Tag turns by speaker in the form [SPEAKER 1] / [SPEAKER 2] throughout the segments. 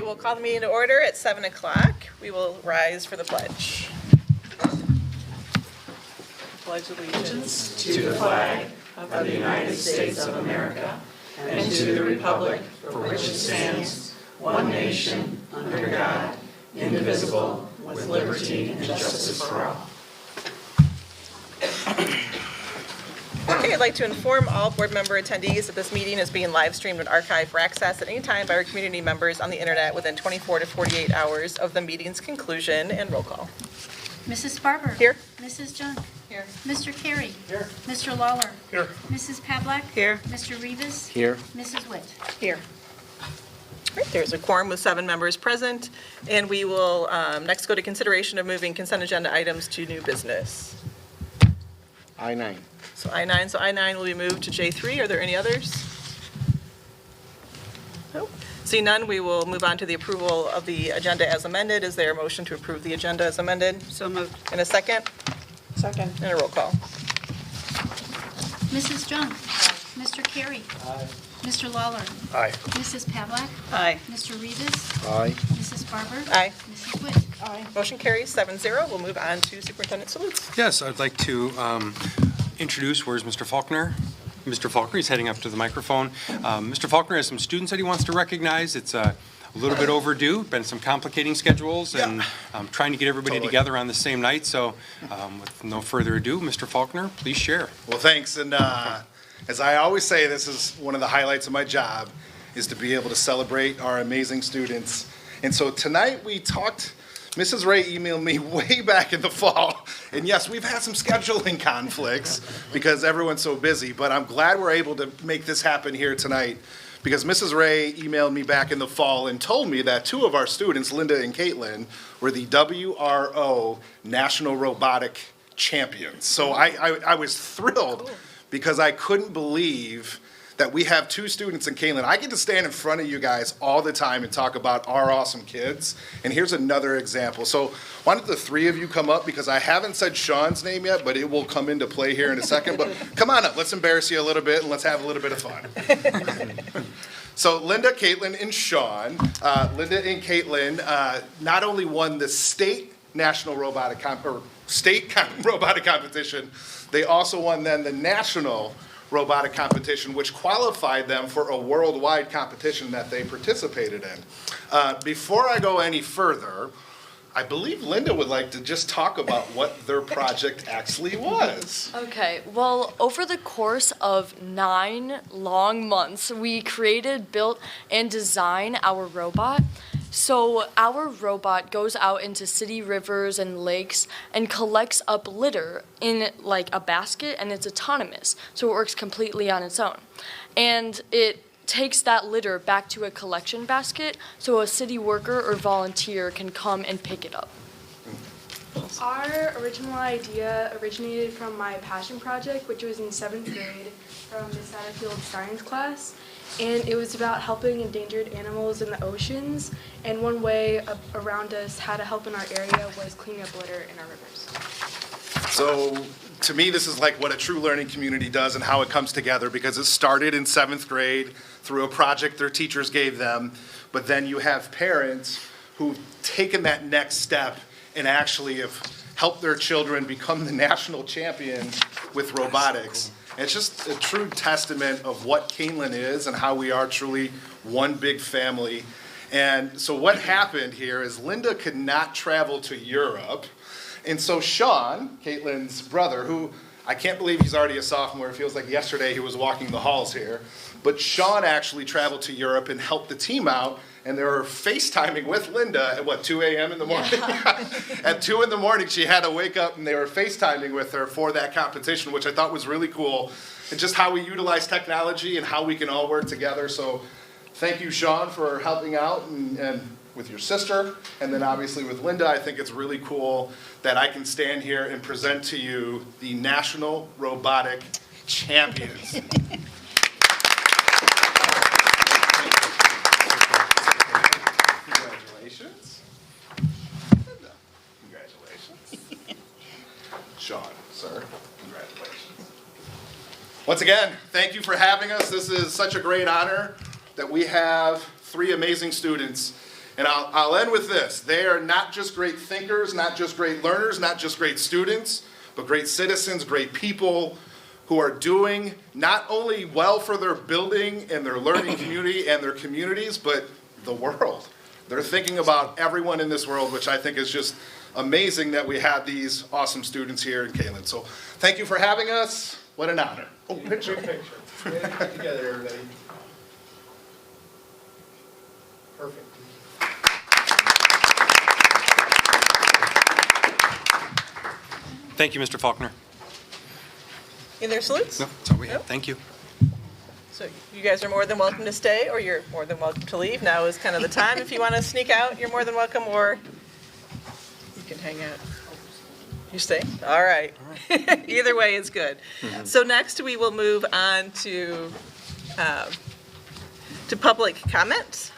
[SPEAKER 1] right, we'll call the meeting to order at 7 o'clock. We will rise for the pledge. Pledge allegiance
[SPEAKER 2] to the flag of the United States of America and to the republic for which it stands, one nation, under God, indivisible, with liberty and justice for all.
[SPEAKER 1] Okay, I'd like to inform all board member attendees that this meeting is being live streamed and archived for access at any time by our community members on the internet within 24 to 48 hours of the meeting's conclusion. And roll call.
[SPEAKER 3] Mrs. Barber.
[SPEAKER 1] Here.
[SPEAKER 3] Mrs. Junk.
[SPEAKER 1] Here.
[SPEAKER 3] Mr. Carey.
[SPEAKER 2] Here.
[SPEAKER 3] Mr. Lawler.
[SPEAKER 2] Here.
[SPEAKER 3] Mrs. Pavlak.
[SPEAKER 1] Here.
[SPEAKER 3] Mr. Rivas.
[SPEAKER 2] Here.
[SPEAKER 3] Mrs. Witt.
[SPEAKER 1] Here. Right, there's a quorum with 7 members present, and we will next go to consideration of moving consent agenda items to new business.
[SPEAKER 2] I-9.
[SPEAKER 1] So I-9 will be moved to J3. Are there any others? Nope. Seeing none, we will move on to the approval of the agenda as amended. Is there a motion to approve the agenda as amended?
[SPEAKER 4] So moved.
[SPEAKER 1] In a second?
[SPEAKER 4] Second.
[SPEAKER 1] And a roll call.
[SPEAKER 3] Mrs. Junk. Mr. Carey.
[SPEAKER 2] Aye.
[SPEAKER 3] Mr. Lawler.
[SPEAKER 2] Aye.
[SPEAKER 3] Mrs. Pavlak.
[SPEAKER 4] Aye.
[SPEAKER 3] Mr. Rivas.
[SPEAKER 2] Aye.
[SPEAKER 3] Mrs. Barber.
[SPEAKER 1] Aye.
[SPEAKER 3] Mrs. Witt.
[SPEAKER 4] Aye.
[SPEAKER 1] Motion carries 7-0. We'll move on to superintendent salutes.
[SPEAKER 5] Yes, I'd like to introduce, where's Mr. Faulkner? Mr. Faulkner, he's heading up to the microphone. Mr. Faulkner has some students that he wants to recognize. It's a little bit overdue, been some complicating schedules, and trying to get everybody together on the same night. So with no further ado, Mr. Faulkner, please share.
[SPEAKER 6] Well, thanks. And as I always say, this is one of the highlights of my job, is to be able to celebrate our amazing students. And so tonight we talked, Mrs. Ray emailed me way back in the fall. And yes, we've had some scheduling conflicts because everyone's so busy, but I'm glad we're able to make this happen here tonight, because Mrs. Ray emailed me back in the fall and told me that 2 of our students, Linda and Caitlin, were the WRO National Robotic Champions. So I was thrilled because I couldn't believe that we have 2 students in Kaneland. I get to stand in front of you guys all the time and talk about our awesome kids. And here's another example. So why don't the 3 of you come up, because I haven't said Sean's name yet, but it will come into play here in a second. But come on up, let's embarrass you a little bit and let's have a little bit of fun. So Linda, Caitlin, and Sean. Linda and Caitlin not only won the state national robotic robotic competition, they also won then the national robotic competition, which qualified them for a worldwide competition that they participated in. Before I go any further, I believe Linda would like to just talk about what their project actually was.
[SPEAKER 7] Okay, well, over the course of 9 long months, we created, built, and designed our robot. So our robot goes out into city rivers and lakes and collects up litter in like a basket, and it's autonomous, so it works completely on its own. And it takes that litter back to a collection basket so a city worker or volunteer can come and pick it up.
[SPEAKER 8] Our original idea originated from my passion project, which was in 7th grade from the Satterfield science class. And it was about helping endangered animals in the oceans. And one way around us how to help in our area was cleaning up litter in our rivers.
[SPEAKER 6] So to me, this is like what a true learning community does and how it comes together, because it started in 7th grade through a project their teachers gave them. But then you have parents who've taken that next step and actually have helped their children become the national champions with robotics. And it's just a true testament of what Kaneland is and how we are truly one big family. And so what happened here is Linda could not travel to Europe. And so Sean, Caitlin's brother, who I can't believe he's already a sophomore. It feels like yesterday he was walking the halls here. But Sean actually traveled to Europe and helped the team out. And they were FaceTiming with Linda at, 2 a.m. in the morning? Yeah. At 2 in the morning, she had to wake up, and they were FaceTiming with her for that competition, which I thought was really cool. And just how we utilize technology and how we can all work together. So thank you, Sean, for helping out and with your sister. And then obviously with Linda, I think it's really cool that I can stand here and present to you the National Robotic Champions. Congratulations. Linda, congratulations. Sean, sir, congratulations. Once again, thank you for having us. This is such a great honor that we have 3 amazing students. And I'll end with this. They are not just great thinkers, not just great learners, not just great students, but great citizens, great people who are doing not only well for their building and their learning community and their communities, but the world. They're thinking about everyone in this world, which I think is just amazing that we have these awesome students here in Kaneland. So thank you for having us. What an honor. Oh, picture.
[SPEAKER 4] Get together, everybody. Perfect.
[SPEAKER 5] Thank you, Mr. Faulkner.
[SPEAKER 1] Any other salutes?
[SPEAKER 5] No, that's all we have.
[SPEAKER 1] Nope.
[SPEAKER 5] Thank you.
[SPEAKER 1] So you guys are more than welcome to stay, or you're more than welcome to leave. Now is kind of the time. If you want to sneak out, you're more than welcome, or you can hang out. You stay? All right. Either way is good. So next we will move on to public comment.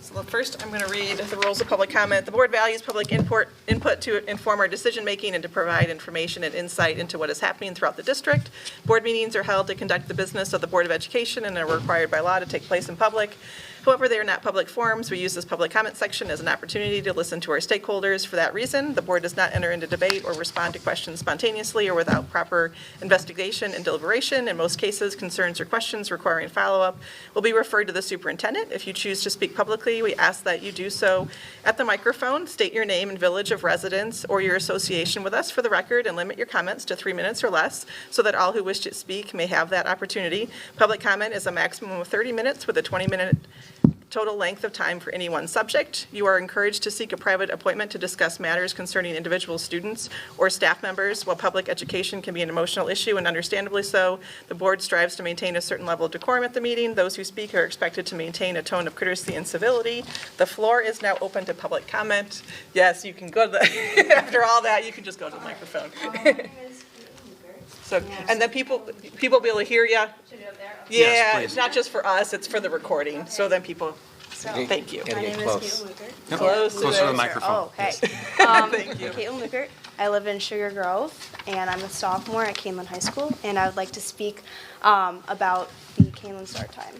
[SPEAKER 1] So first, I'm going to read the rules of public comment. The board values public input to inform our decision-making and to provide information and insight into what is happening throughout the district. Board meetings are held to conduct the business of the Board of Education and are required by law to take place in public. However, they are not public forums. We use this public comment section as an opportunity to listen to our stakeholders. For that reason, the board does not enter into debate or respond to questions spontaneously or without proper investigation and deliberation. In most cases, concerns or questions requiring follow-up will be referred to the superintendent. If you choose to speak publicly, we ask that you do so at the microphone. State your name and village of residence or your association with us for the record, and limit your comments to 3 minutes or less so that all who wish to speak may have that opportunity. Public comment is a maximum of 30 minutes with a 20-minute total length of time for any one subject. You are encouraged to seek a private appointment to discuss matters concerning individual students or staff members. While public education can be an emotional issue, and understandably so, the board strives to maintain a certain level of decorum at the meeting. Those who speak are expected to maintain a tone of courtesy and civility. The floor is now open to public comment. Yes, you can go to the, after all that, you can just go to the microphone. So, and then people will be able to hear you.
[SPEAKER 5] Yes,
[SPEAKER 1] Yeah,
[SPEAKER 5] please.
[SPEAKER 1] it's not just for us, it's for the recording, so then people, thank you.
[SPEAKER 9] My name is Caitlin Luker.
[SPEAKER 5] Yep.
[SPEAKER 1] Close
[SPEAKER 5] Closer to the microphone.
[SPEAKER 9] Oh, okay.
[SPEAKER 1] Thank you.
[SPEAKER 9] I'm Caitlin Luker. I live in Sugar Grove, and I'm a sophomore at Kaneland High School, and I would like to speak about the Kaneland start time.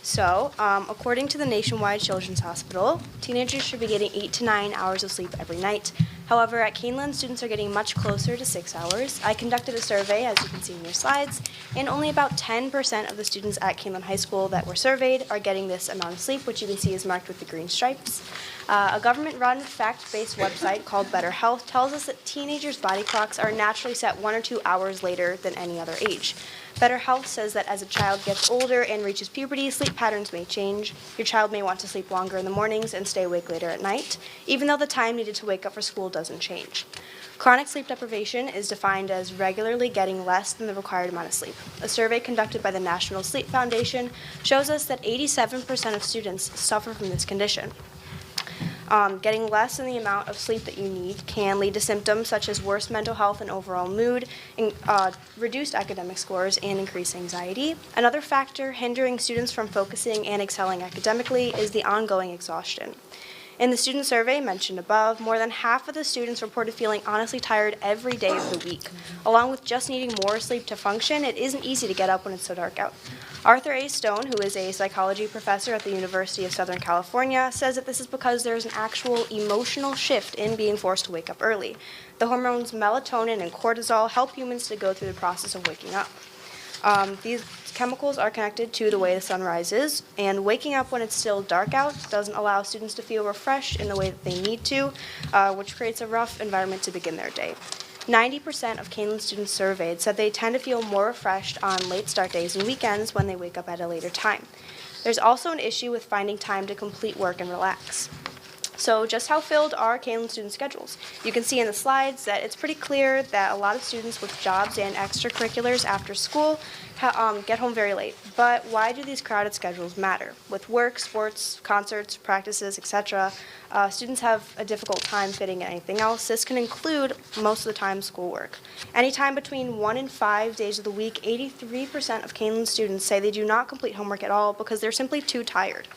[SPEAKER 9] So, according to the Nationwide Children's Hospital, teenagers should be getting 8 to 9 hours of sleep every night. However, at Kaneland, students are getting much closer to 6 hours. I conducted a survey, as you can see in your slides, and only about 10% of the students at Kaneland High School that were surveyed are getting this amount of sleep, which you can see is marked with the green stripes. A government-run, fact-based website called Better Health tells us that teenagers' body clocks are naturally set 1 or 2 hours later than any other age. Better Health says that as a child gets older and reaches puberty, sleep patterns may change. Your child may want to sleep longer in the mornings and stay awake later at night, even though the time needed to wake up for school doesn't change. Chronic sleep deprivation is defined as regularly getting less than the required amount of sleep. A survey conducted by the National Sleep Foundation shows us that 87% of students suffer from this condition. Getting less than the amount of sleep that you need can lead to symptoms such as worse mental health and overall mood, reduced academic scores, and increased anxiety. Another factor hindering students from focusing and excelling academically is the ongoing exhaustion. In the student survey mentioned above, more than half of the students reported feeling honestly tired every day of the week. Along with just needing more sleep to function, it isn't easy to get up when it's so dark out. Arthur A. Stone, who is a psychology professor at the University of Southern California, says that this is because there's an actual emotional shift in being forced to wake up early. The hormones melatonin and cortisol help humans to go through the process of waking up. These chemicals are connected to the way the sun rises, and waking up when it's still dark out doesn't allow students to feel refreshed in the way that they need to, which creates a rough environment to begin their day. 90% of Kaneland students surveyed said they tend to feel more refreshed on late start days and weekends when they wake up at a later time. There's also an issue with finding time to complete work and relax. So just how filled are Kaneland student schedules? You can see in the slides that it's pretty clear that a lot of students with jobs and extracurriculars after school get home very late. But why do these crowded schedules matter? With work, sports, concerts, practices, etc., students have a difficult time fitting in anything else. This can include, most of the time, schoolwork. Anytime between 1 and 5 days of the week, 83% of Kaneland students say they do not complete homework at all because they're simply too tired.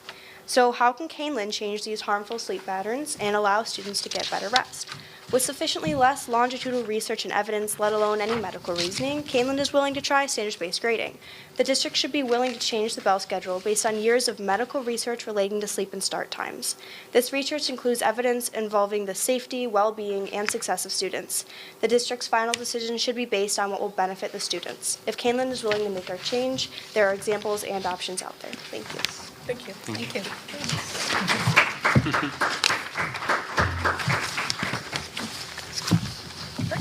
[SPEAKER 9] So how can Kaneland change these harmful sleep patterns and allow students to get better rest? With sufficiently less longitudinal research and evidence, let alone any medical reasoning, Kaneland is willing to try standards-based grading. The district should be willing to change the bell schedule based on years of medical research relating to sleep and start times. This research includes evidence involving the safety, well-being, and success of students. The district's final decision should be based on what will benefit the students. If Kaneland is willing to make our change, there are examples and options out there. Thank you.
[SPEAKER 1] Thank you. Thank you.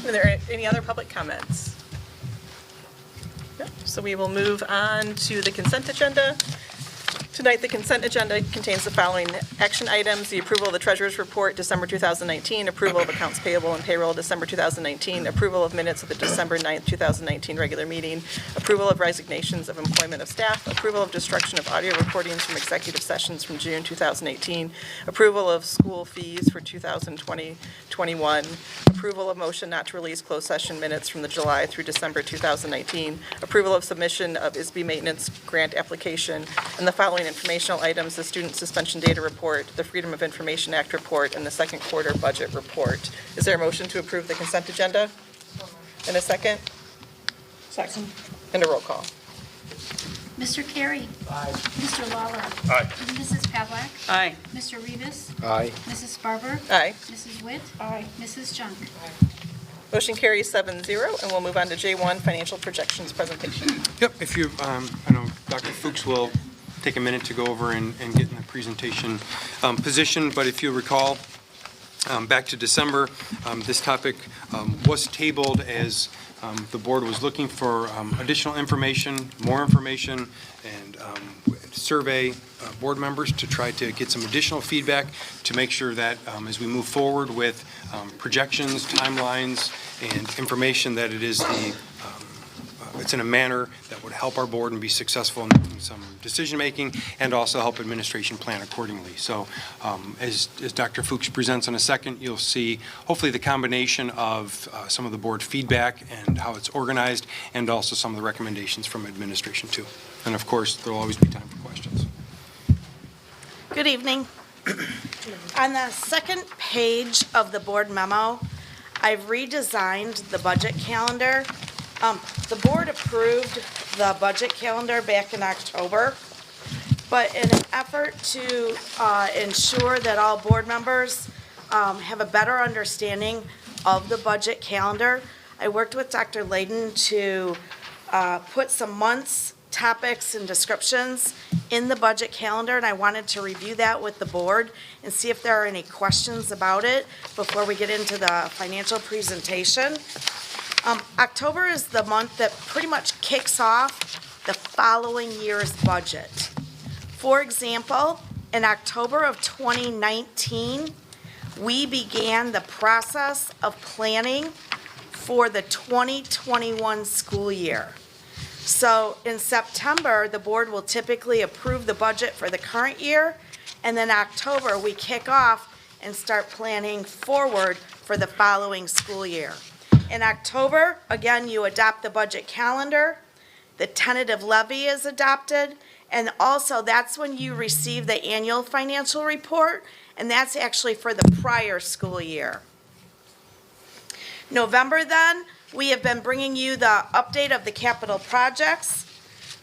[SPEAKER 1] Are there any other public comments? No. So we will move on to the consent agenda. Tonight, the consent agenda contains the following action items: the approval of the treasurer's report, December 2019, approval of accounts payable and payroll, December 2019, approval of minutes of the December 9th, 2019 regular meeting, approval of resignations of employment of staff, approval of destruction of audio recordings from executive sessions from June 2018, approval of school fees for 2020-21, approval of motion not to release closed session minutes from the July through December 2019, approval of submission of ISB maintenance grant application, and the following informational items: the student suspension data report, the Freedom of Information Act report, and the second quarter budget report. Is there a motion to approve the consent agenda? And a second? Second. And a roll call.
[SPEAKER 3] Mr. Carey.
[SPEAKER 4] Aye.
[SPEAKER 3] Mr. Lawler.
[SPEAKER 6] Aye.
[SPEAKER 3] Mrs. Pavlik.
[SPEAKER 2] Aye.
[SPEAKER 3] Mr. Rivas.
[SPEAKER 6] Aye.
[SPEAKER 3] Mrs. Barber.
[SPEAKER 1] Aye.
[SPEAKER 3] Mrs. Witt. Aye. Mrs. Junk.
[SPEAKER 1] Motion carries 7-0, and we'll move on to J1, financial projections presentation.
[SPEAKER 5] Yep, if you, I know Dr. Fuchs will take a minute to go over and get in the presentation position, but if you recall, back to December, this topic was tabled as the board was looking for additional information, more information, and survey board members to try to get some additional feedback to make sure that as we move forward with projections, timelines, and information, that it is it's in a manner that would help our board and be successful in making some decision-making and also help administration plan accordingly. So as Dr. Fuchs presents in a second, you'll see hopefully the combination of some of the board feedback and how it's organized, and also some of the recommendations from administration too. And of course, there'll always be time for questions.
[SPEAKER 10] Good evening. On the second page of the board memo, I've redesigned the budget calendar. The board approved the budget calendar back in October, but in an effort to ensure that all board members have a better understanding of the budget calendar, I worked with Dr. Layden to put some months, topics, and descriptions in the budget calendar, and I wanted to review that with the board and see if there are any questions about it before we get into the financial presentation. October is the month that pretty much kicks off the following year's budget. For example, in October of 2019, we began the process of planning for the 2021 school year. So in September, the board will typically approve the budget for the current year, and then October, we kick off and start planning forward for the following school year. In October, again, you adopt the budget calendar, the tentative levy is adopted, and also that's when you receive the annual financial report, and that's actually for the prior school year. November then, we have been bringing you the update of the capital projects.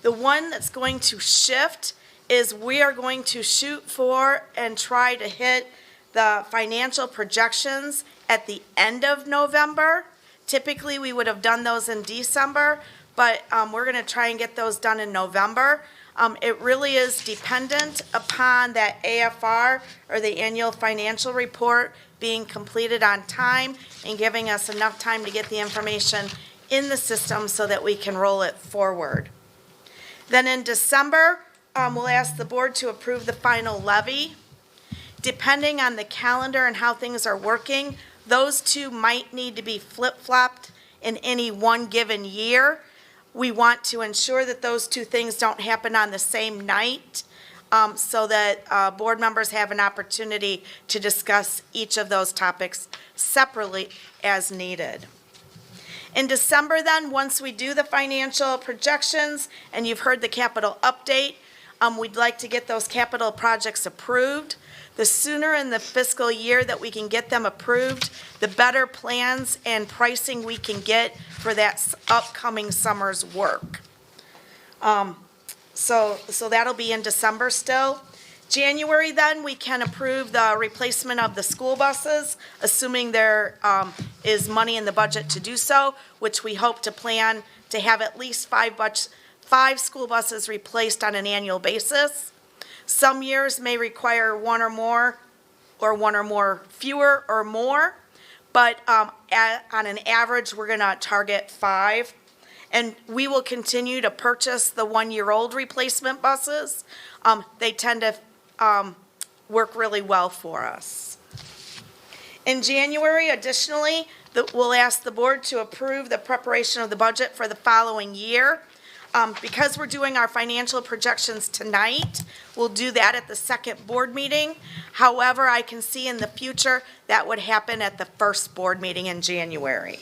[SPEAKER 10] The one that's going to shift is we are going to shoot for and try to hit the financial projections at the end of November. Typically, we would have done those in December, but we're going to try and get those done in November. It really is dependent upon that AFR, or the annual financial report, being completed on time and giving us enough time to get the information in the system so that we can roll it forward. Then in December, we'll ask the board to approve the final levy. Depending on the calendar and how things are working, those two might need to be flip-flopped in any one given year. We want to ensure that those two things don't happen on the same night, so that board members have an opportunity to discuss each of those topics separately as needed. In December then, once we do the financial projections and you've heard the capital update, We'd like to get those capital projects approved. The sooner in the fiscal year that we can get them approved, the better plans and pricing we can get for that upcoming summer's work. So that'll be in December still. January, then, we can approve the replacement of the school buses, assuming there is money in the budget to do so, which we hope to plan to have at least five school buses replaced on an annual basis. Some years may require one or more fewer or more, but on an average, we're going to target 5. And we will continue to purchase the one-year-old replacement buses. They tend to work really well for us. In January, additionally, we'll ask the board to approve the preparation of the budget for the following year. Because we're doing our financial projections tonight, we'll do that at the second board meeting. However, I can see in the future that would happen at the first board meeting in January.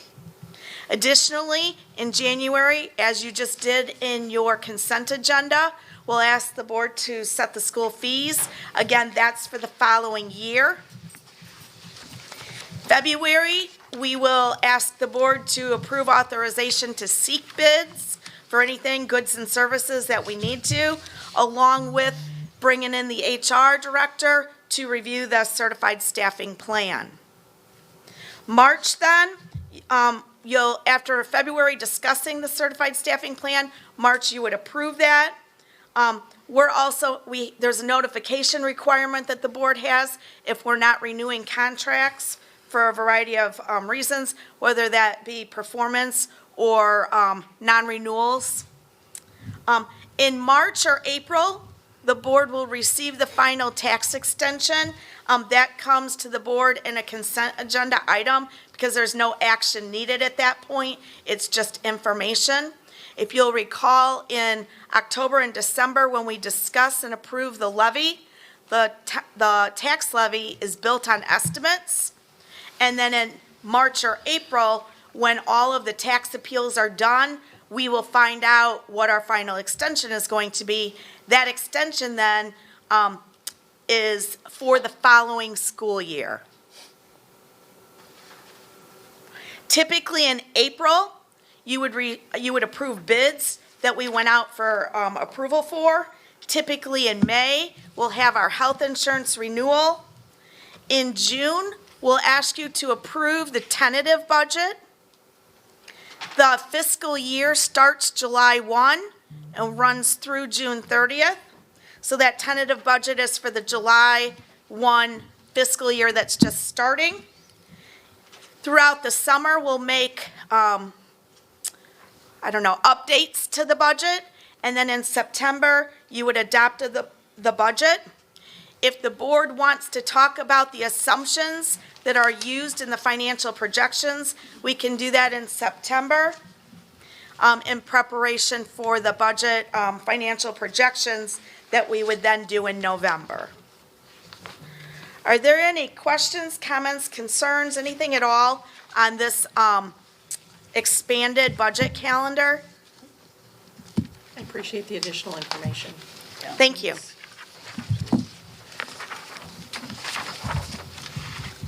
[SPEAKER 10] Additionally, in January, as you just did in your consent agenda, we'll ask the board to set the school fees. Again, that's for the following year. February, we will ask the board to approve authorization to seek bids for anything, goods and services that we need to, along with bringing in the HR director to review the certified staffing plan. March, then, after February discussing the certified staffing plan, March, you would approve that. There's a notification requirement that the board has if we're not renewing contracts for a variety of reasons, whether that be performance or non-renewals. In March or April, the board will receive the final tax extension. That comes to the board in a consent agenda item because there's no action needed at that point. It's just information. If you'll recall, in October and December, when we discuss and approve the levy, the tax levy is built on estimates. And then in March or April, when all of the tax appeals are done, we will find out what our final extension is going to be. That extension then is for the following school year. Typically in April, you would approve bids that we went out for approval for. Typically in May, we'll have our health insurance renewal. In June, we'll ask you to approve the tentative budget. The fiscal year starts July 1 and runs through June 30th. So that tentative budget is for the July 1 fiscal year that's just starting. Throughout the summer, we'll make, updates to the budget. And then in September, you would adopt the budget. If the board wants to talk about the assumptions that are used in the financial projections, we can do that in September in preparation for the budget financial projections that we would then do in November. Are there any questions, comments, concerns, anything at all on this expanded budget calendar?
[SPEAKER 2] I appreciate the additional information.
[SPEAKER 10] Thank you.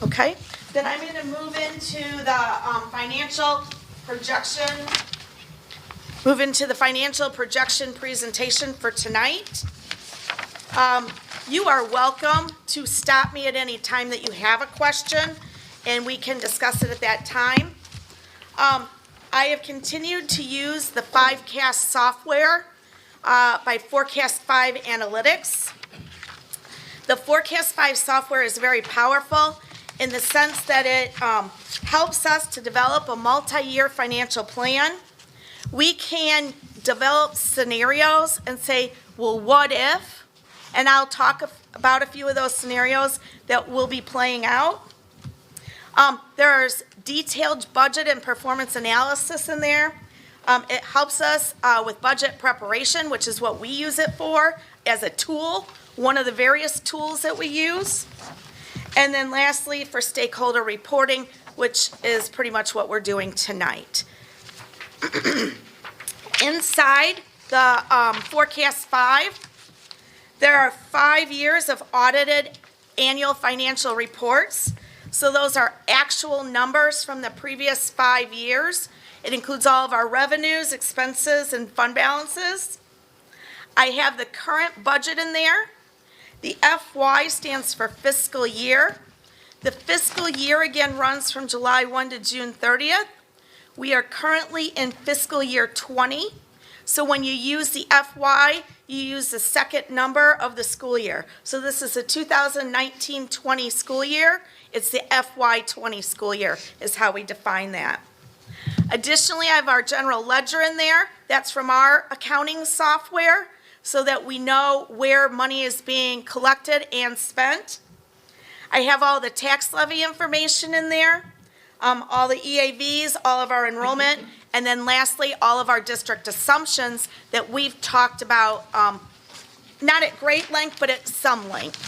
[SPEAKER 10] Okay, then I'm going to move into the financial projection presentation for tonight. You are welcome to stop me at any time that you have a question, and we can discuss it at that time. I have continued to use the 5CAST software by Forecast 5 Analytics. The Forecast 5 software is very powerful in the sense that it helps us to develop a multi-year financial plan. We can develop scenarios and say, well, what if? And I'll talk about a few of those scenarios that will be playing out. There's detailed budget and performance analysis in there. It helps us with budget preparation, which is what we use it for as a tool, one of the various tools that we use. And then lastly, for stakeholder reporting, which is pretty much what we're doing tonight. Inside the Forecast 5, There are 5 years of audited annual financial reports. So those are actual numbers from the previous 5 years. It includes all of our revenues, expenses, and fund balances. I have the current budget in there. The FY stands for fiscal year. The fiscal year again runs from July 1 to June 30th. We are currently in fiscal year 20. So when you use the FY, you use the second number of the school year. So this is the 2019-20 school year. It's the FY20 school year is how we define that. Additionally, I have our general ledger in there. That's from our accounting software so that we know where money is being collected and spent. I have all the tax levy information in there, all the EAVs, all of our enrollment, and then lastly, all of our district assumptions that we've talked about, not at great length, but at some length.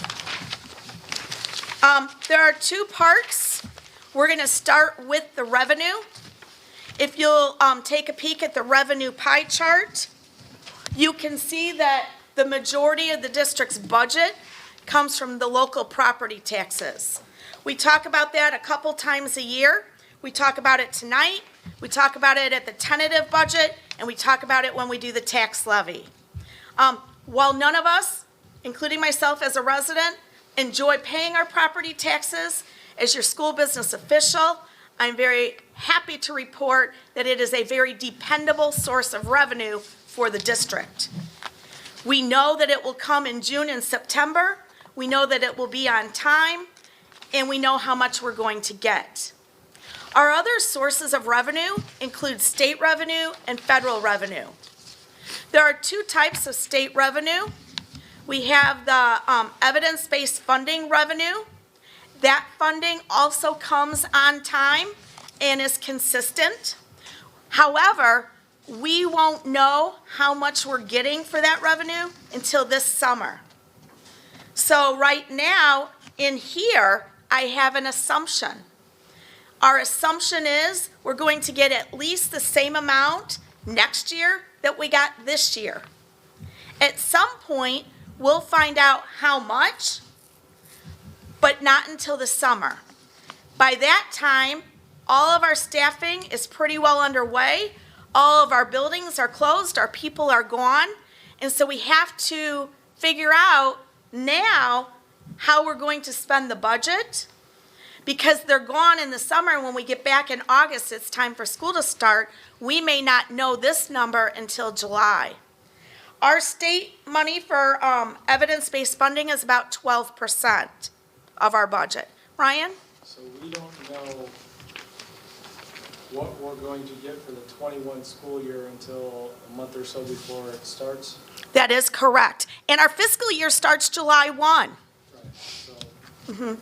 [SPEAKER 10] There are 2 parts. We're going to start with the revenue. If you'll take a peek at the revenue pie chart, you can see that the majority of the district's budget comes from the local property taxes. We talk about that a couple times a year. We talk about it tonight, we talk about it at the tentative budget, and we talk about it when we do the tax levy. While none of us, including myself as a resident, enjoy paying our property taxes, as your school business official, I'm very happy to report that it is a very dependable source of revenue for the district. We know that it will come in June and September. We know that it will be on time, and we know how much we're going to get. Our other sources of revenue include state revenue and federal revenue. There are 2 types of state revenue. We have the evidence-based funding revenue. That funding also comes on time and is consistent. However, we won't know how much we're getting for that revenue until this summer. So right now, in here, I have an assumption. Our assumption is we're going to get at least the same amount next year that we got this year. At some point, we'll find out how much, but not until the summer. By that time, all of our staffing is pretty well underway. All of our buildings are closed, our people are gone, and so we have to figure out now how we're going to spend the budget, because they're gone in the summer, and when we get back in August, it's time for school to start. We may not know this number until July. Our state money for evidence-based funding is about 12% of our budget. Ryan?
[SPEAKER 11] So we don't know what we're going to get for the 21 school year until a month or so before it starts?
[SPEAKER 10] That is correct. And our fiscal year starts July 1.
[SPEAKER 11] Right, so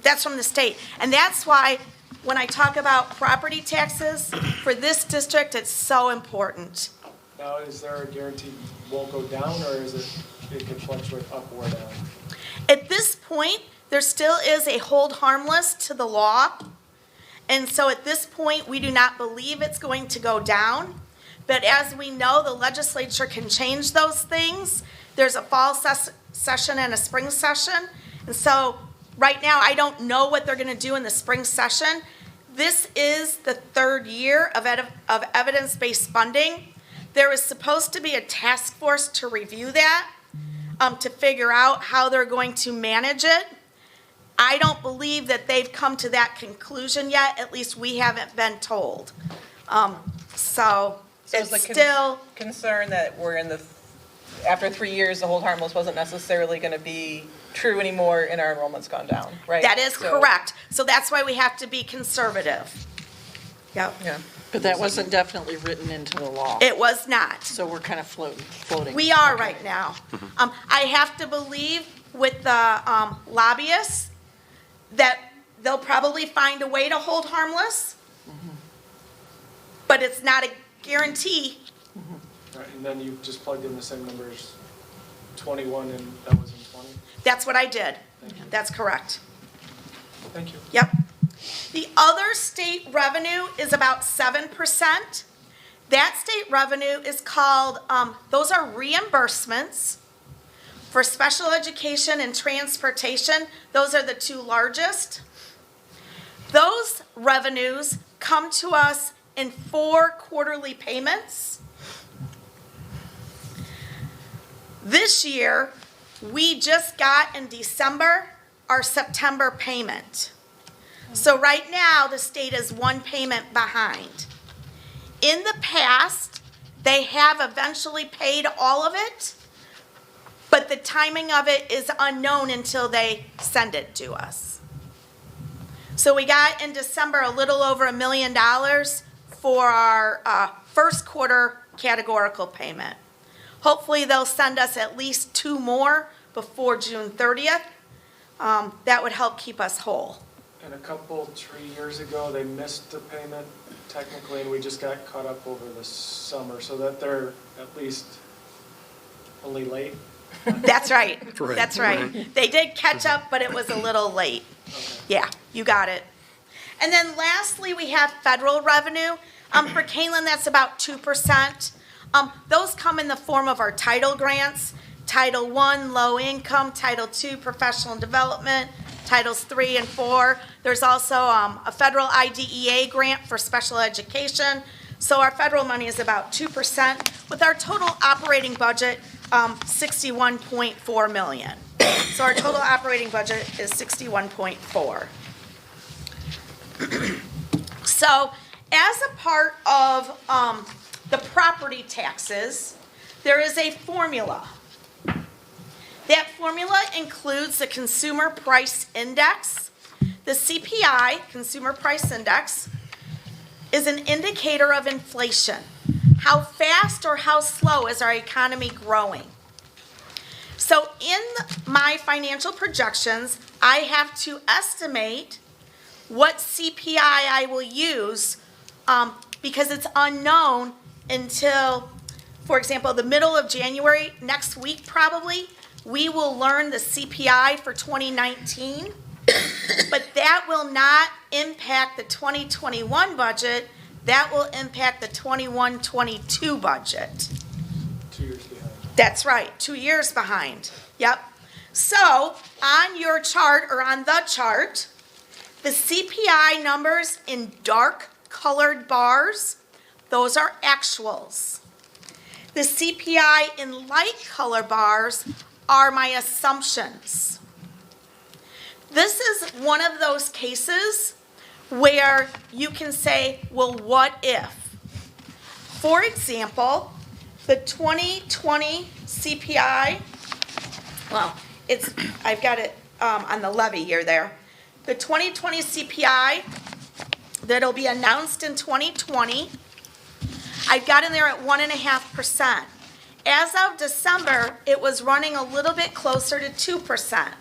[SPEAKER 10] That's from the state. And that's why when I talk about property taxes, for this district, it's so important.
[SPEAKER 11] now is there a guarantee won't go down, or is it could fluctuate up or down?
[SPEAKER 10] At this point, there still is a hold harmless to the law. And so at this point, we do not believe it's going to go down. But as we know, the legislature can change those things. There's a fall session and a spring session. And so right now, I don't know what they're going to do in the spring session. This is the 3rd year of evidence-based funding. There is supposed to be a task force to review that, to figure out how they're going to manage it. I don't believe that they've come to that conclusion yet. At least we haven't been told. So it's
[SPEAKER 1] the
[SPEAKER 10] still
[SPEAKER 1] concern that we're in after 3 years, the hold harmless wasn't necessarily going to be true anymore and our enrollment's gone down, right?
[SPEAKER 10] that is correct. So that's why we have to be conservative. Yep.
[SPEAKER 1] Yeah.
[SPEAKER 2] But that wasn't definitely written into the law.
[SPEAKER 10] It was not.
[SPEAKER 2] So we're kind of floating.
[SPEAKER 10] We are right now. I have to believe with the lobbyists that they'll probably find a way to hold harmless, but it's not a guarantee.
[SPEAKER 11] Right, and then you just plugged in the same numbers, 21, and that was in 20?
[SPEAKER 10] That's what I did.
[SPEAKER 11] Thank you.
[SPEAKER 10] That's correct.
[SPEAKER 11] Thank you.
[SPEAKER 10] Yep. The other state revenue is about 7%. That state revenue is called, those are reimbursements For special education and transportation, those are the two largest. Those revenues come to us in 4 quarterly payments. This year, we just got in December our September payment. So right now, the state is 1 payment behind. In the past, they have eventually paid all of it, but the timing of it is unknown until they send it to us. So we got in December a little over $1 million for our first quarter categorical payment. Hopefully they'll send us at least 2 more before June 30th. That would help keep us whole.
[SPEAKER 11] And a couple, 3 years ago, they missed the payment technically, and we just got caught up over the summer, so that they're at least only late.
[SPEAKER 10] That's right.
[SPEAKER 5] Right.
[SPEAKER 10] That's right. They did catch up, but it was a little late.
[SPEAKER 11] Okay.
[SPEAKER 10] Yeah, you got it. And then lastly, we have federal revenue. For Kaneland, that's about 2%. Those come in the form of our title grants. Title I, low income. Title II, professional development. Titles 3 and 4. There's also a federal IDEA grant for special education. So our federal money is about 2%, with our total operating budget 61.4 million. So our total operating budget is 61.4. So as a part of the property taxes, there is a formula. That formula includes the Consumer Price Index. The CPI, Consumer Price Index, is an indicator of inflation. How fast or how slow is our economy growing? So in my financial projections, I have to estimate what CPI I will use because it's unknown until, for example, the middle of January, next week probably, we will learn the CPI for 2019, but that will not impact the 2021 budget. That will impact the 21-22 budget.
[SPEAKER 11] 2 years behind.
[SPEAKER 10] That's right, 2 years behind. Yep. So on your chart, or on the chart, the CPI numbers in dark colored bars, those are actuals. The CPI in light color bars are my assumptions. This is one of those cases where you can say, well, what if? For example, the 2020 CPI, well, I've got it on the levy year there. The 2020 CPI that'll be announced in 2020, I've got in there at 1.5%. As of December, it was running a little bit closer to 2%.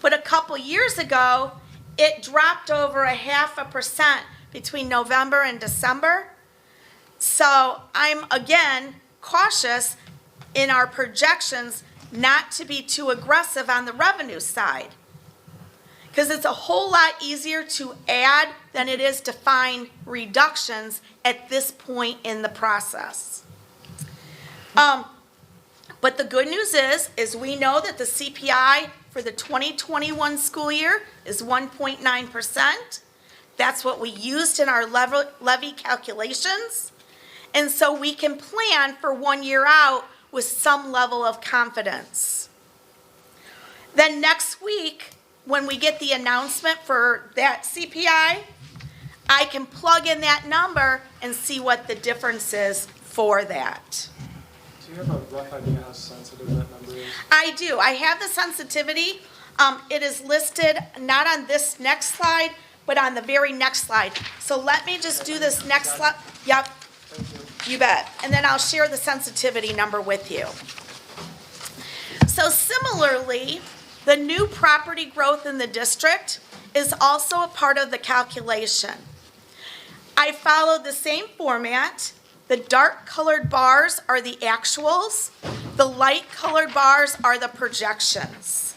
[SPEAKER 10] But a couple years ago, it dropped over 0.5% between November and December. So I'm, again, cautious in our projections not to be too aggressive on the revenue side, because it's a whole lot easier to add than it is to find reductions at this point in the process. But the good news is we know that the CPI for the 2021 school year is 1.9%. That's what we used in our levy calculations. And so we can plan for 1 year out with some level of confidence. Then next week, when we get the announcement for that CPI, I can plug in that number and see what the difference is for that.
[SPEAKER 11] Do you have a rough idea how sensitive that number is?
[SPEAKER 10] I do. I have the sensitivity. It is listed not on this next slide, but on the very next slide. So let me just do this next slide. Yep.
[SPEAKER 11] Thank you.
[SPEAKER 10] You bet. And then I'll share the sensitivity number with you. So similarly, the new property growth in the district is also a part of the calculation. I followed the same format. The dark colored bars are the actuals. The light colored bars are the projections.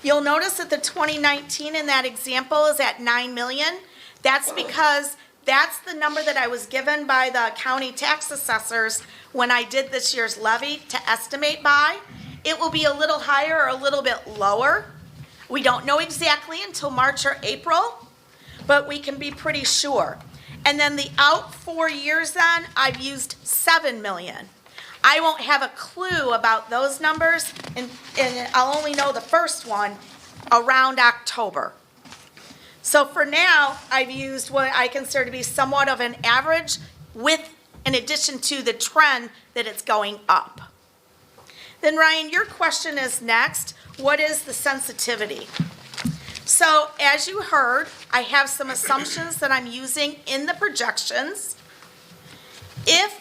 [SPEAKER 10] You'll notice that the 2019 in that example is at 9 million. That's because that's the number that I was given by the county tax assessors when I did this year's levy to estimate by. it will be a little higher or a little bit lower. We don't know exactly until March or April, but we can be pretty sure. And then the out 4 years then, I've used 7 million. I won't have a clue about those numbers, and I'll only know the first one around October. So for now, I've used what I consider to be somewhat of an average with, in addition to the trend that it's going up. Then Ryan, your question is next. What is the sensitivity? So as you heard, I have some assumptions that I'm using in the projections. If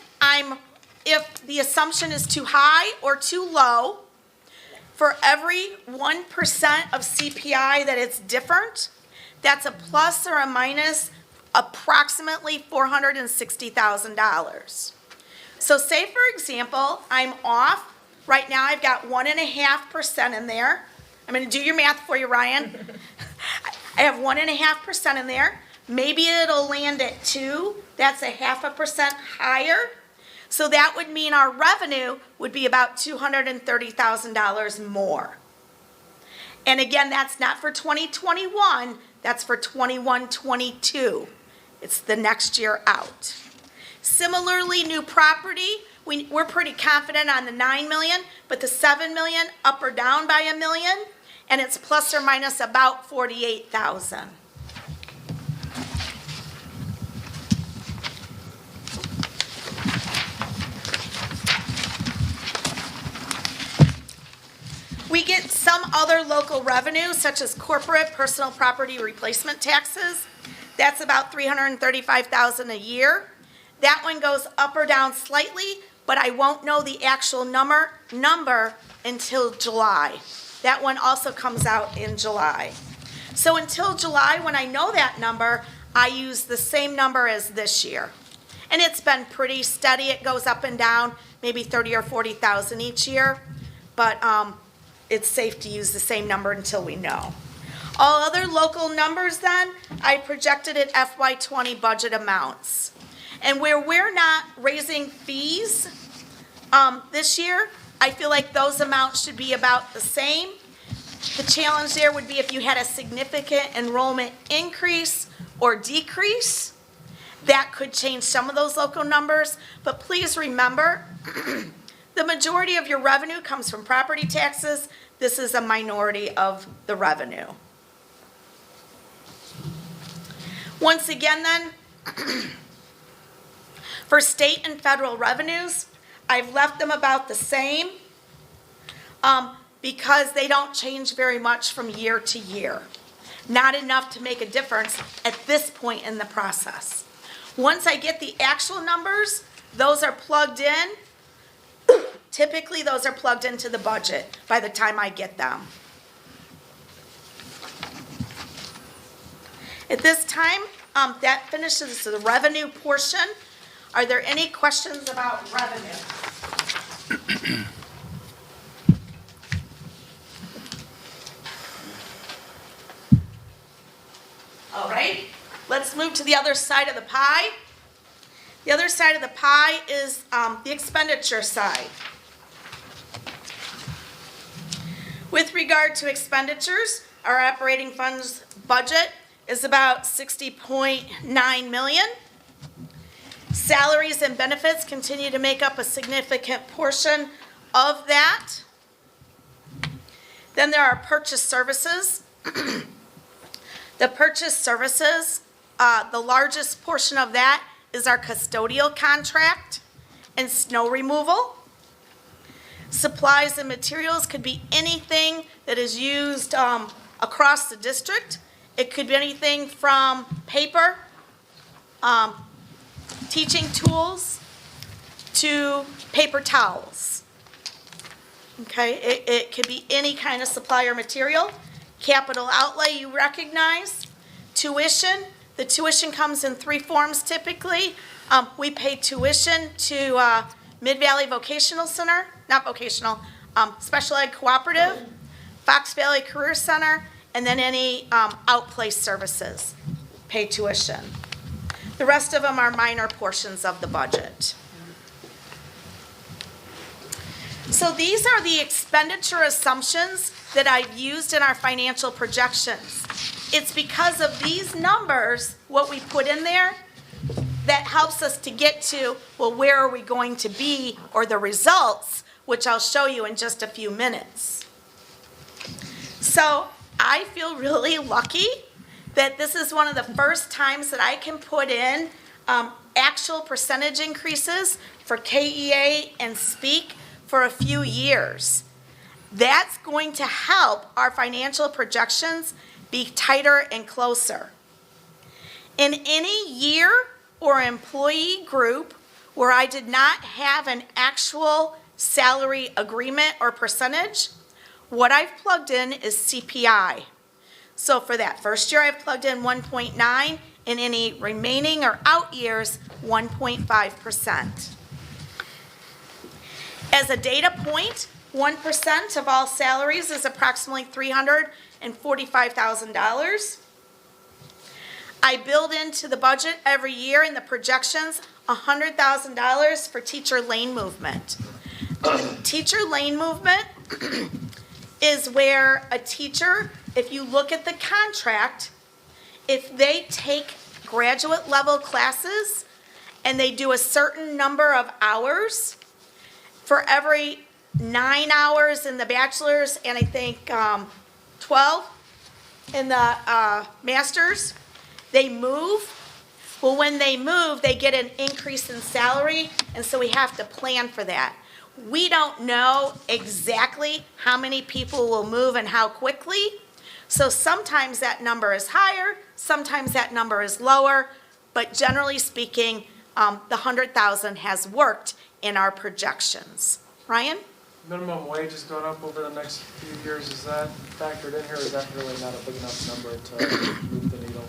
[SPEAKER 10] the assumption is too high or too low, for every 1% of CPI that it's different, that's a plus or a minus approximately $460,000. So say for example, I'm off, right now I've got 1.5% in there. I'm gonna do your math for you, Ryan. I have 1.5% in there. Maybe it'll land at 2, that's a 0.5% higher. So that would mean our revenue would be about $230,000 more. And again, that's not for 2021, that's for 21-22. It's the next year out. Similarly, new property, we're pretty confident on the 9 million, but the 7 million, up or down by $1 million, and it's plus or minus about 48,000. We get some other local revenue, such as corporate personal property replacement taxes. That's about $335,000 a year. That one goes up or down slightly, but I won't know the actual number until July. That one also comes out in July. So until July, when I know that number, I use the same number as this year. And it's been pretty steady. It goes up and down, maybe 30 or 40,000 each year. But it's safe to use the same number until we know. All other local numbers then, I projected at FY20 budget amounts. And where we're not raising fees this year, I feel like those amounts should be about the same. The challenge there would be if you had a significant enrollment increase or decrease. That could change some of those local numbers, but please remember, the majority of your revenue comes from property taxes. This is a minority of the revenue. Once again then, for state and federal revenues, I've left them about the same because they don't change very much from year to year. Not enough to make a difference at this point in the process. Once I get the actual numbers, those are plugged in. Typically, those are plugged into the budget by the time I get them. At this time, that finishes the revenue portion. Are there any questions about revenue? All right, let's move to the other side of the pie. The other side of the pie is the expenditure side. With regard to expenditures, our operating funds budget is about $60.9 million. Salaries and benefits continue to make up a significant portion of that. Then there are purchase services. The purchase services, the largest portion of that is our custodial contract and snow removal. Supplies and materials could be anything that is used across the district. It could be anything from paper, teaching tools, to paper towels. Okay, it could be any kind of supply or material. Capital outlay you recognize. Tuition, the tuition comes in 3 forms typically. We pay tuition to Mid-Valley Vocational Center, not vocational, Special Ed Cooperative, Fox Valley Career Center, and then any outplace services pay tuition. The rest of them are minor portions of the budget. So these are the expenditure assumptions that I've used in our financial projections. It's because of these numbers, what we put in there, that helps us to get to, well, where are we going to be, or the results, which I'll show you in just a few minutes. So I feel really lucky that this is one of the first times that I can put in actual percentage increases for KEA and SPEAK for a few years. That's going to help our financial projections be tighter and closer. In any year or employee group where I did not have an actual salary agreement or percentage, what I've plugged in is CPI. So for that first year, I've plugged in 1.9, and any remaining or out years, 1.5%. As a data point, 1% of all salaries is approximately $345,000. I build into the budget every year in the projections $100,000 for teacher lane movement. Teacher lane movement is where a teacher, if you look at the contract, if they take graduate level classes and they do a certain number of hours, for every 9 hours in the bachelor's and I think 12 in the master's, they move. Well, when they move, they get an increase in salary, and so we have to plan for that. We don't know exactly how many people will move and how quickly, so sometimes that number is higher, sometimes that number is lower, but generally speaking, the 100,000 has worked in our projections. Ryan?
[SPEAKER 11] Minimum wage is going up over the next few years. Is that factored in here, or is that really not a big enough number to move the needle?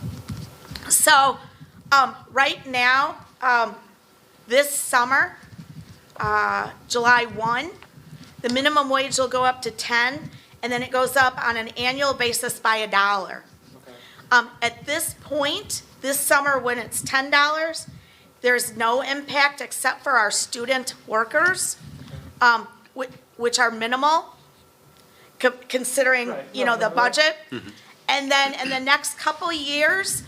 [SPEAKER 10] So, right now, this summer, July 1, the minimum wage will go up to 10, and then it goes up on an annual basis by $1.
[SPEAKER 11] Okay.
[SPEAKER 10] At this point, this summer when it's $10, there's no impact except for our student workers, which are minimal, considering,
[SPEAKER 11] Right.
[SPEAKER 10] you know, the budget. And then in the next couple of years,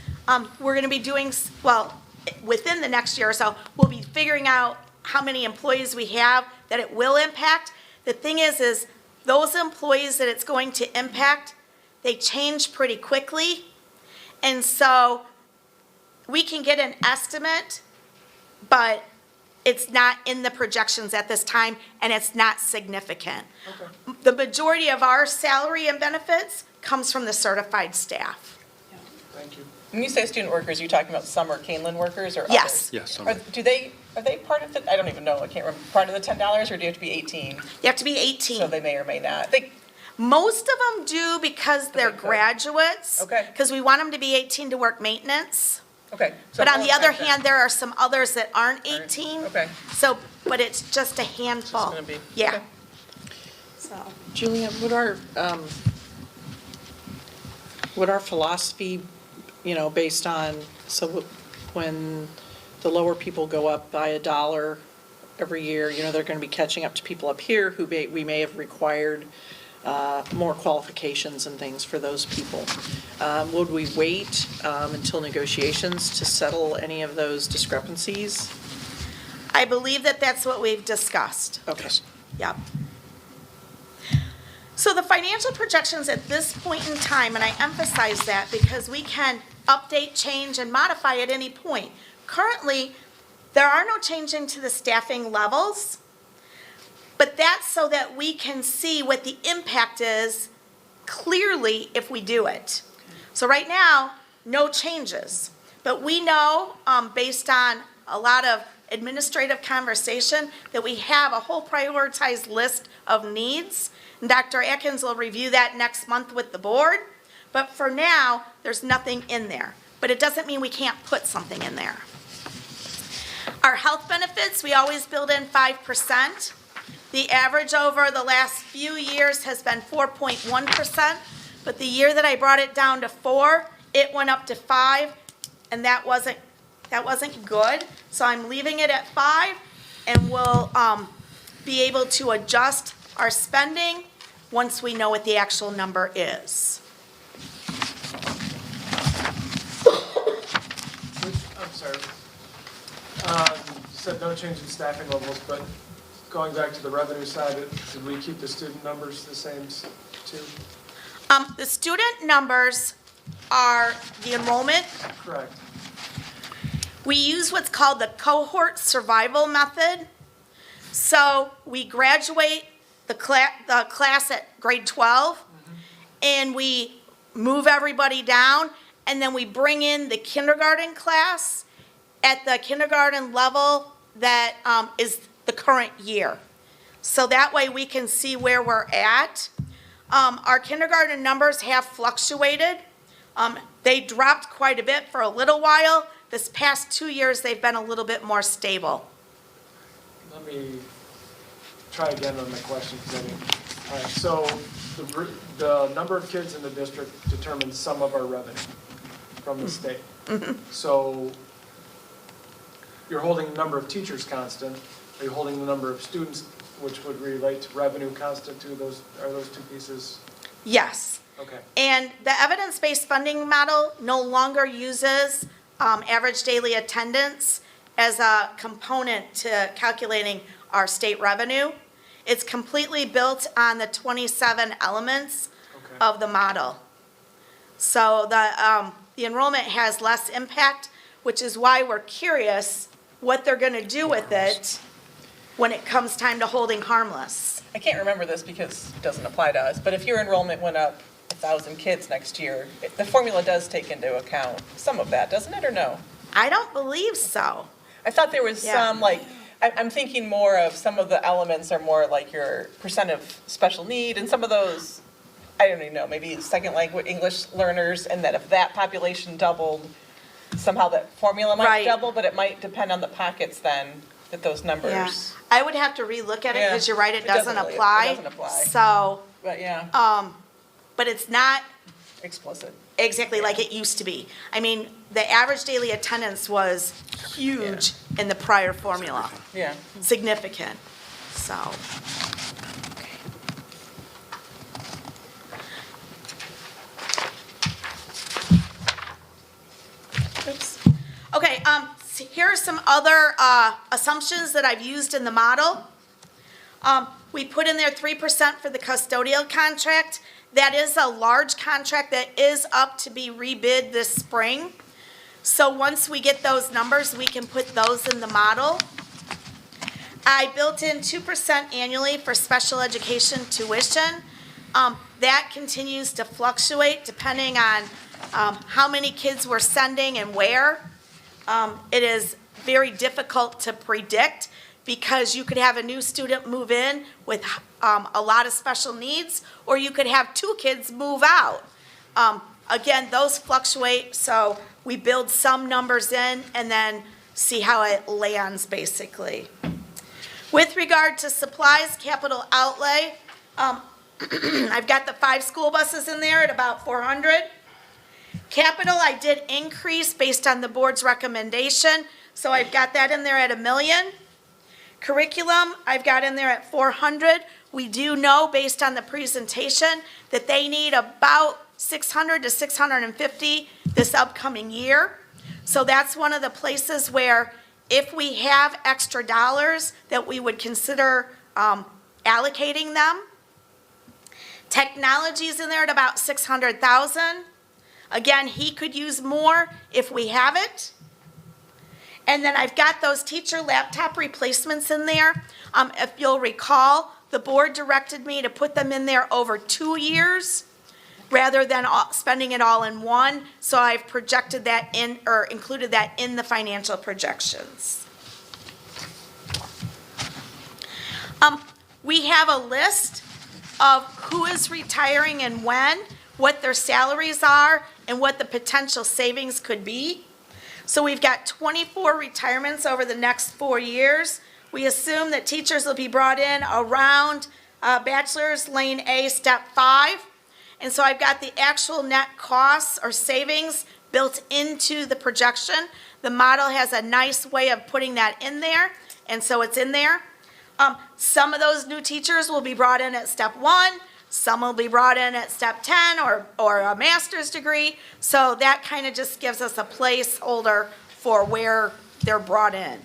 [SPEAKER 10] we're going to be doing, well, within the next year or so, we'll be figuring out how many employees we have that it will impact. The thing is those employees that it's going to impact, they change pretty quickly. And so we can get an estimate, but it's not in the projections at this time, and it's not significant.
[SPEAKER 11] Okay.
[SPEAKER 10] The majority of our salary and benefits comes from the certified staff.
[SPEAKER 11] Thank you.
[SPEAKER 1] When you say student workers, are you talking about summer Kaneland workers or others?
[SPEAKER 10] Yes.
[SPEAKER 5] Yes.
[SPEAKER 1] Are they part of the, I don't even know, I can't remember, part of the $10, or do you have to be 18?
[SPEAKER 10] You have to be 18.
[SPEAKER 1] So they may or may not.
[SPEAKER 10] Most of them do because they're
[SPEAKER 1] could.
[SPEAKER 10] graduates.
[SPEAKER 1] Okay.
[SPEAKER 10] Because we want them to be 18 to work maintenance.
[SPEAKER 1] Okay. So
[SPEAKER 10] But on the other
[SPEAKER 1] impact
[SPEAKER 10] hand, there are some others that aren't
[SPEAKER 1] Aren't-
[SPEAKER 10] 18.
[SPEAKER 1] okay.
[SPEAKER 10] So, but it's just a handful.
[SPEAKER 1] gonna be-
[SPEAKER 10] Yeah.
[SPEAKER 1] okay.
[SPEAKER 10] So,
[SPEAKER 2] Julia, would our philosophy, based on, so when the lower people go up by $1 every year, they're going to be catching up to people up here who we may have required more qualifications and things for those people. Would we wait until negotiations to settle any of those discrepancies?
[SPEAKER 10] I believe that that's what we've discussed.
[SPEAKER 2] Okay.
[SPEAKER 10] Yep. So the financial projections at this point in time, and I emphasize that because we can update, change, and modify at any point. Currently, there are no changes to the staffing levels, but that's so that we can see what the impact is clearly if we do it. So right now, no changes. But we know, based on a lot of administrative conversation, that we have a whole prioritized list of needs. And Dr. Atkins will review that next month with the board. But for now, there's nothing in there. But it doesn't mean we can't put something in there. Our health benefits, we always build in 5%. The average over the last few years has been 4.1%. But the year that I brought it down to 4, it went up to 5, and that wasn't good. So I'm leaving it at 5, and we'll be able to adjust our spending once we know what the actual number is.
[SPEAKER 11] I'm sorry. You said no change in staffing levels, but going back to the revenue side, did we keep the student numbers the same too?
[SPEAKER 10] The student numbers are the enrollment.
[SPEAKER 11] Correct.
[SPEAKER 10] We use what's called the cohort survival method. So we graduate the class at grade 12, and we move everybody down, and then we bring in the kindergarten class at the kindergarten level that is the current year. So that way we can see where we're at. Our kindergarten numbers have fluctuated. They dropped quite a bit for a little while. This past 2 years, they've been a little bit more stable.
[SPEAKER 11] Let me try again on the question, because I didn't. All right, so the number of kids in the district determines some of our revenue from the state. So you're holding the number of teachers constant. Are you holding the number of students, which would relate to revenue constant to those? Are those two pieces?
[SPEAKER 10] Yes.
[SPEAKER 11] Okay.
[SPEAKER 10] And the evidence-based funding model no longer uses average daily attendance as a component to calculating our state revenue. It's completely built on the 27 elements of the model. So the enrollment has less impact, which is why we're curious what they're going to do with it when it comes time to holding harmless.
[SPEAKER 1] I can't remember this because it doesn't apply to us, but if your enrollment went up 1,000 kids next year, the formula does take into account some of that, doesn't it, or no?
[SPEAKER 10] I don't believe so.
[SPEAKER 1] I thought there was some, like, I'm thinking more of some of the elements are more like your percent of special need, and some of those, I don't even know, maybe second language English learners, and that if that population doubled, somehow that formula might double, but it might depend on the pockets then, that those numbers.
[SPEAKER 10] Yeah. I would have to relook at it because you're right, it doesn't
[SPEAKER 1] really-
[SPEAKER 10] apply.
[SPEAKER 1] It doesn't apply.
[SPEAKER 10] So,
[SPEAKER 1] But yeah,
[SPEAKER 10] but it's not
[SPEAKER 1] explicit.
[SPEAKER 10] exactly like it used to be. I mean, the average daily attendance was huge in the prior formula.
[SPEAKER 1] Yeah.
[SPEAKER 10] Significant, so. Oops. Okay, so here are some other assumptions that I've used in the model. We put in there 3% for the custodial contract. That is a large contract that is up to be rebid this spring. So once we get those numbers, we can put those in the model. I built in 2% annually for special education tuition. That continues to fluctuate depending on how many kids we're sending and where. It is very difficult to predict because you could have a new student move in with a lot of special needs, or you could have 2 kids move out. Again, those fluctuate, so we build some numbers in and then see how it lands, basically. With regard to supplies, capital outlay, I've got the 5 school buses in there at about 400. Capital, I did increase based on the board's recommendation, so I've got that in there at $1 million. Curriculum, I've got in there at 400. We do know, based on the presentation, that they need about 600 to 650 this upcoming year. So that's one of the places where if we have extra dollars that we would consider allocating them. Technology's in there at about 600,000. Again, he could use more if we have it. And then I've got those teacher laptop replacements in there. If you'll recall, the board directed me to put them in there over 2 years rather than spending it all in one. So I've projected that in, or included that in the financial projections. We have a list of who is retiring and when, what their salaries are, and what the potential savings could be. So we've got 24 retirements over the next 4 years. We assume that teachers will be brought in around bachelor's lane A, step 5. And so I've got the actual net costs or savings built into the projection. The model has a nice way of putting that in there, and so it's in there. Some of those new teachers will be brought in at step 1, some will be brought in at step 10 or a master's degree. So that kind of just gives us a placeholder for where they're brought in.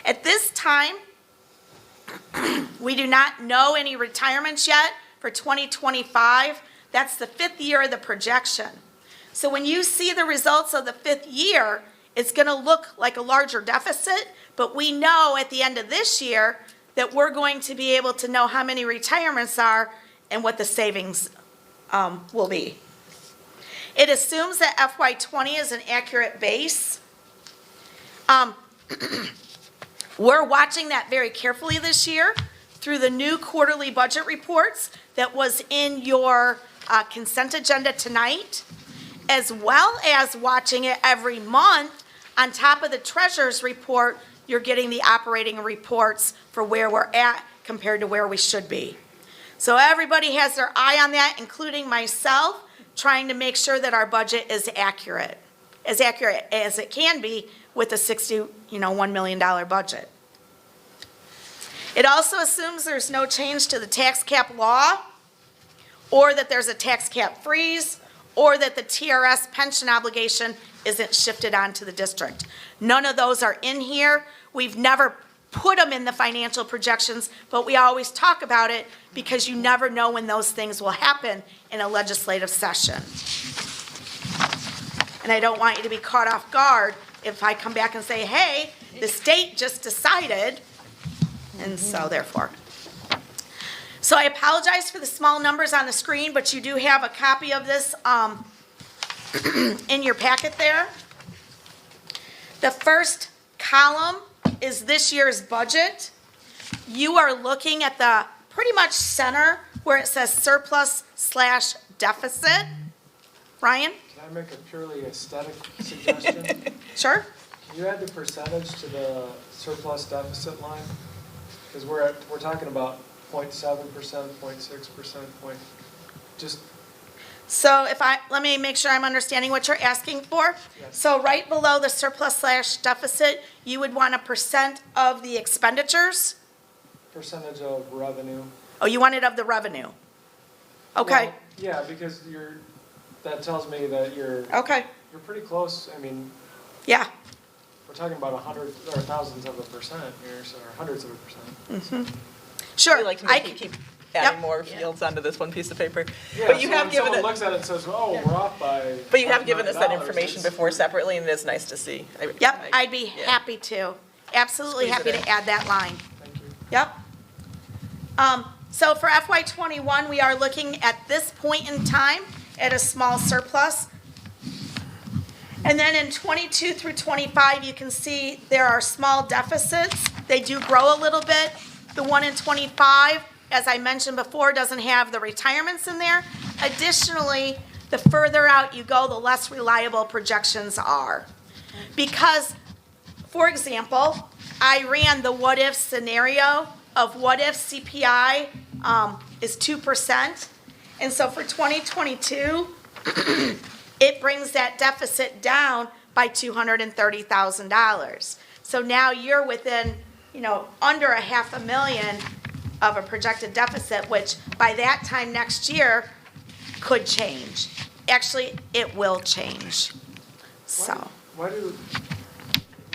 [SPEAKER 10] At this time, we do not know any retirements yet for 2025. That's the 5th year of the projection. So when you see the results of the 5th year, it's going to look like a larger deficit, but we know at the end of this year that we're going to be able to know how many retirements are and what the savings will be. It assumes that FY20 is an accurate base. We're watching that very carefully this year through the new quarterly budget reports that was in your consent agenda tonight, as well as watching it every month. On top of the treasurer's report, you're getting the operating reports for where we're at compared to where we should be. So everybody has their eye on that, including myself, trying to make sure that our budget is accurate as it can be with a $61 million budget. It also assumes there's no change to the tax cap law, or that there's a tax cap freeze, or that the TRS pension obligation isn't shifted onto the district. None of those are in here. We've never put them in the financial projections, but we always talk about it because you never know when those things will happen in a legislative session. And I don't want you to be caught off guard if I come back and say, hey, the state just decided, and so therefore. So I apologize for the small numbers on the screen, but you do have a copy of this in your packet there. The first column is this year's budget. You are looking at the pretty much center where it says surplus/deficit. Ryan?
[SPEAKER 11] Can I make a purely aesthetic suggestion?
[SPEAKER 10] Sure.
[SPEAKER 11] Can you add the percentage to the surplus deficit line? Because we're talking about 0.7%, 0.6%, just.
[SPEAKER 10] So let me make sure I'm understanding what you're asking for.
[SPEAKER 11] Yes.
[SPEAKER 10] So right below the surplus/deficit, you would want a percent of the expenditures?
[SPEAKER 11] Percentage of revenue.
[SPEAKER 10] Oh, you want it of the revenue? Okay.
[SPEAKER 11] Well, yeah, because that tells me that you're pretty close. I mean,
[SPEAKER 10] yeah.
[SPEAKER 11] we're talking about 100 or thousands of a percent here, so or hundreds of a percent.
[SPEAKER 10] Sure.
[SPEAKER 1] We like to keep adding more fields onto this one piece of paper.
[SPEAKER 11] Yeah,
[SPEAKER 1] But you
[SPEAKER 11] so
[SPEAKER 1] have
[SPEAKER 11] when
[SPEAKER 1] given
[SPEAKER 11] someone
[SPEAKER 1] it,
[SPEAKER 11] looks at it and says, "Oh, we're off by."
[SPEAKER 1] but you have given us that
[SPEAKER 11] $5 million,
[SPEAKER 1] information
[SPEAKER 11] it's-
[SPEAKER 1] before separately, and it is nice to see.
[SPEAKER 10] Yep, I'd be happy to. Absolutely
[SPEAKER 1] Squeeze it
[SPEAKER 10] happy
[SPEAKER 1] in.
[SPEAKER 10] to add that line.
[SPEAKER 11] Thank you.
[SPEAKER 10] Yep. So for FY21, we are looking at this point in time at a small surplus. And then in 22 through 25, you can see there are small deficits. They do grow a little bit. The one in 25, as I mentioned before, doesn't have the retirements in there. Additionally, the further out you go, the less reliable projections are. Because, for example, I ran the what-if scenario of what if CPI is 2%. And so for 2022, it brings that deficit down by $230,000. So now you're within, under $500,000 of a projected deficit, which by that time next year could change. Actually, it will change. So.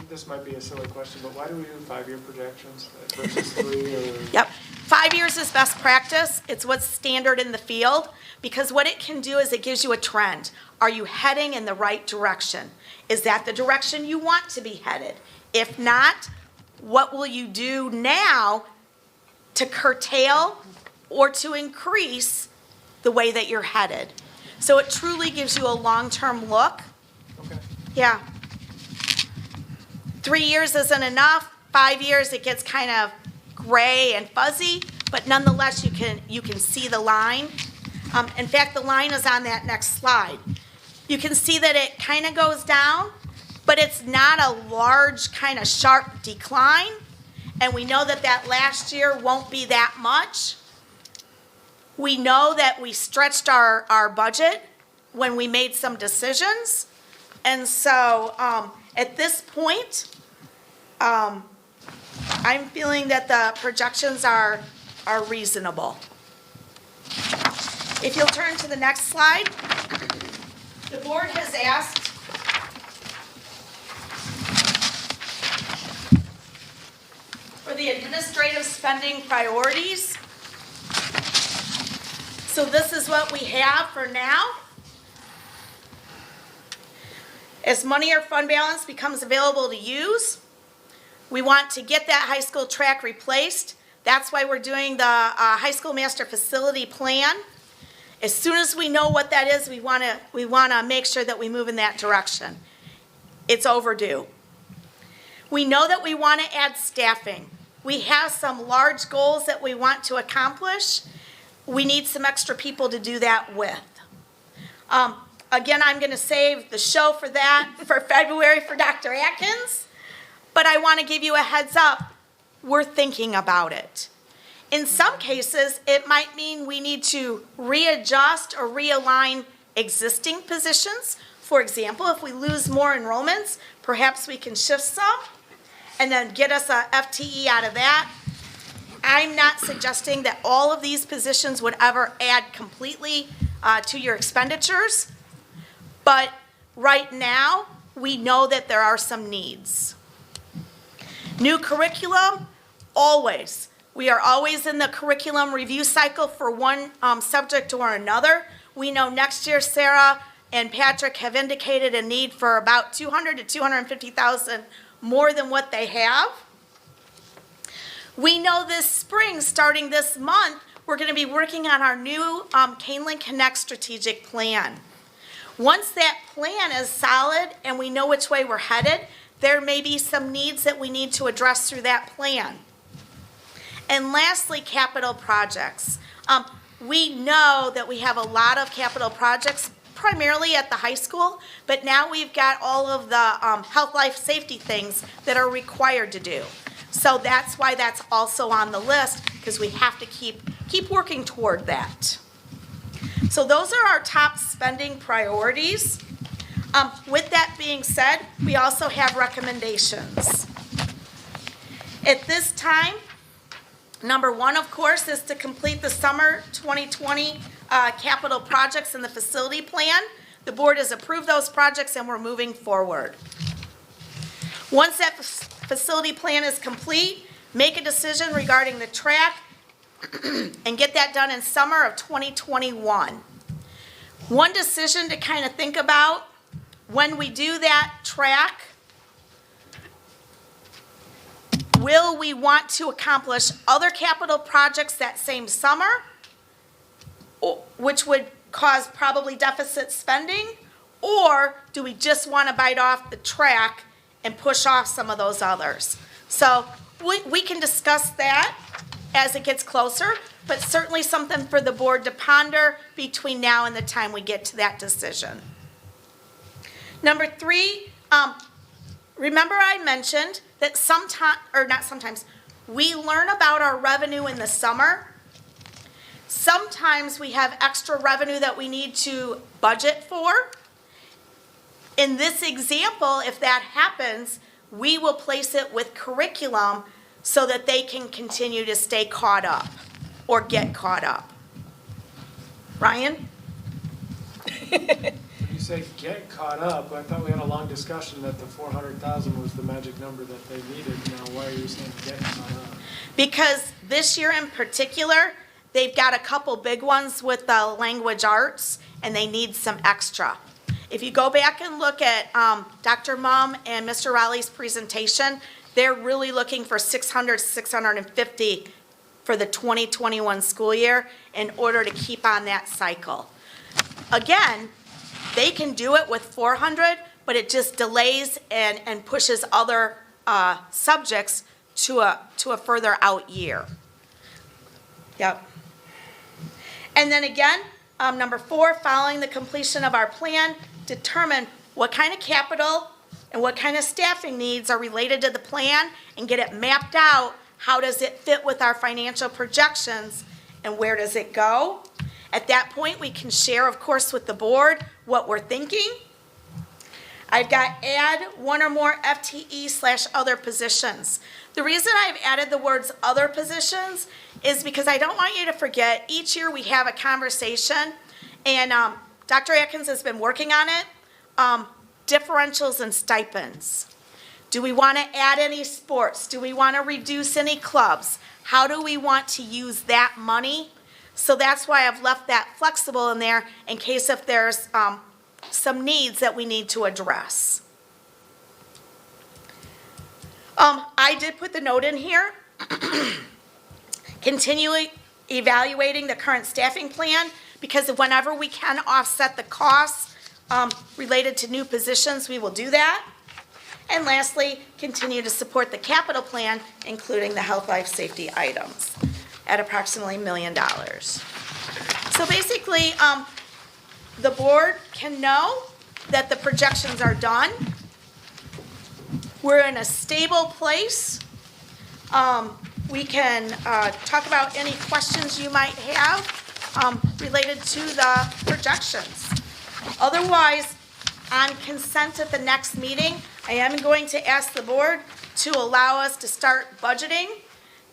[SPEAKER 11] This might be a silly question, but why do we do 5-year projections versus 3 or?
[SPEAKER 10] Yep. 5 years is best practice. It's what's standard in the field, because what it can do is it gives you a trend. Are you heading in the right direction? Is that the direction you want to be headed? If not, what will you do now to curtail or to increase the way that you're headed? So it truly gives you a long-term look.
[SPEAKER 11] Okay.
[SPEAKER 10] Yeah. 3 years isn't enough. 5 years, it gets kind of gray and fuzzy, but nonetheless, you can see the line. In fact, the line is on that next slide. You can see that it kind of goes down, but it's not a large kind of sharp decline. And we know that last year won't be that much. We know that we stretched our budget when we made some decisions. And so at this point, I'm feeling that the projections are reasonable. If you'll turn to the next slide, the board has asked for the administrative spending priorities. So this is what we have for now. As money or fund balance becomes available to use, we want to get that high school track replaced. That's why we're doing the high school master facility plan. As soon as we know what that is, we want to make sure that we move in that direction. It's overdue. We know that we want to add staffing. We have some large goals that we want to accomplish. We need some extra people to do that with. Again, I'm going to save the show for that for February for Dr. Atkins, but I want to give you a heads up. We're thinking about it. In some cases, it might mean we need to readjust or realign existing positions. For example, if we lose more enrollments, perhaps we can shift some and then get us a FTE out of that. I'm not suggesting that all of these positions would ever add completely to your expenditures, but right now, we know that there are some needs. New curriculum, always. We are always in the curriculum review cycle for one subject or another. We know next year Sarah and Patrick have indicated a need for about 200 to 250,000 more than what they have. We know this spring, starting this month, we're going to be working on our new Kaneland Connect strategic plan. Once that plan is solid and we know which way we're headed, there may be some needs that we need to address through that plan. And lastly, capital projects. We know that we have a lot of capital projects, primarily at the high school, but now we've got all of the health, life, safety things that are required to do. So that's why that's also on the list, because we have to keep working toward that. So those are our top spending priorities. With that being said, we also have recommendations. At this time, number one, of course, is to complete the summer 2020 capital projects in the facility plan. The board has approved those projects and we're moving forward. Once that facility plan is complete, make a decision regarding the track and get that done in summer of 2021. One decision to kind of think about when we do that track, will we want to accomplish other capital projects that same summer, which would cause probably deficit spending, or do we just want to bite off the track and push off some of those others? So we can discuss that as it gets closer, but certainly something for the board to ponder between now and the time we get to that decision. Number three, remember I mentioned that we learn about our revenue in the summer. Sometimes we have extra revenue that we need to budget for. In this example, if that happens, we will place it with curriculum so that they can continue to stay caught up or get caught up. Ryan?
[SPEAKER 11] When you say get caught up, I thought we had a long discussion that the 400,000 was the magic number that they needed. Now, why are you saying get caught up?
[SPEAKER 10] Because this year in particular, they've got a couple big ones with the language arts, and they need some extra. If you go back and look at Dr. Mum and Mr. Raleigh's presentation, they're really looking for 600, 650 for the 2021 school year in order to keep on that cycle. Again, they can do it with 400, but it just delays and pushes other subjects to a further out year. Yep. And then again, number 4, following the completion of our plan, determine what kind of capital and what kind of staffing needs are related to the plan and get it mapped out. How does it fit with our financial projections and where does it go? At that point, we can share, of course, with the board what we're thinking. I've got add one or more FTE/other positions. The reason I've added the words other positions is because I don't want you to forget, each year we have a conversation, and Dr. Atkins has been working on it, differentials and stipends. Do we want to add any sports? Do we want to reduce any clubs? How do we want to use that money? So that's why I've left that flexible in there in case if there's some needs that we need to address. I did put the note in here, continually evaluating the current staffing plan, because whenever we can offset the costs related to new positions, we will do that. And lastly, continue to support the capital plan, including the health, life, safety items at approximately $1 million. So basically, the board can know that the projections are done. We're in a stable place. We can talk about any questions you might have related to the projections. Otherwise, on consent at the next meeting, I am going to ask the board to allow us to start budgeting,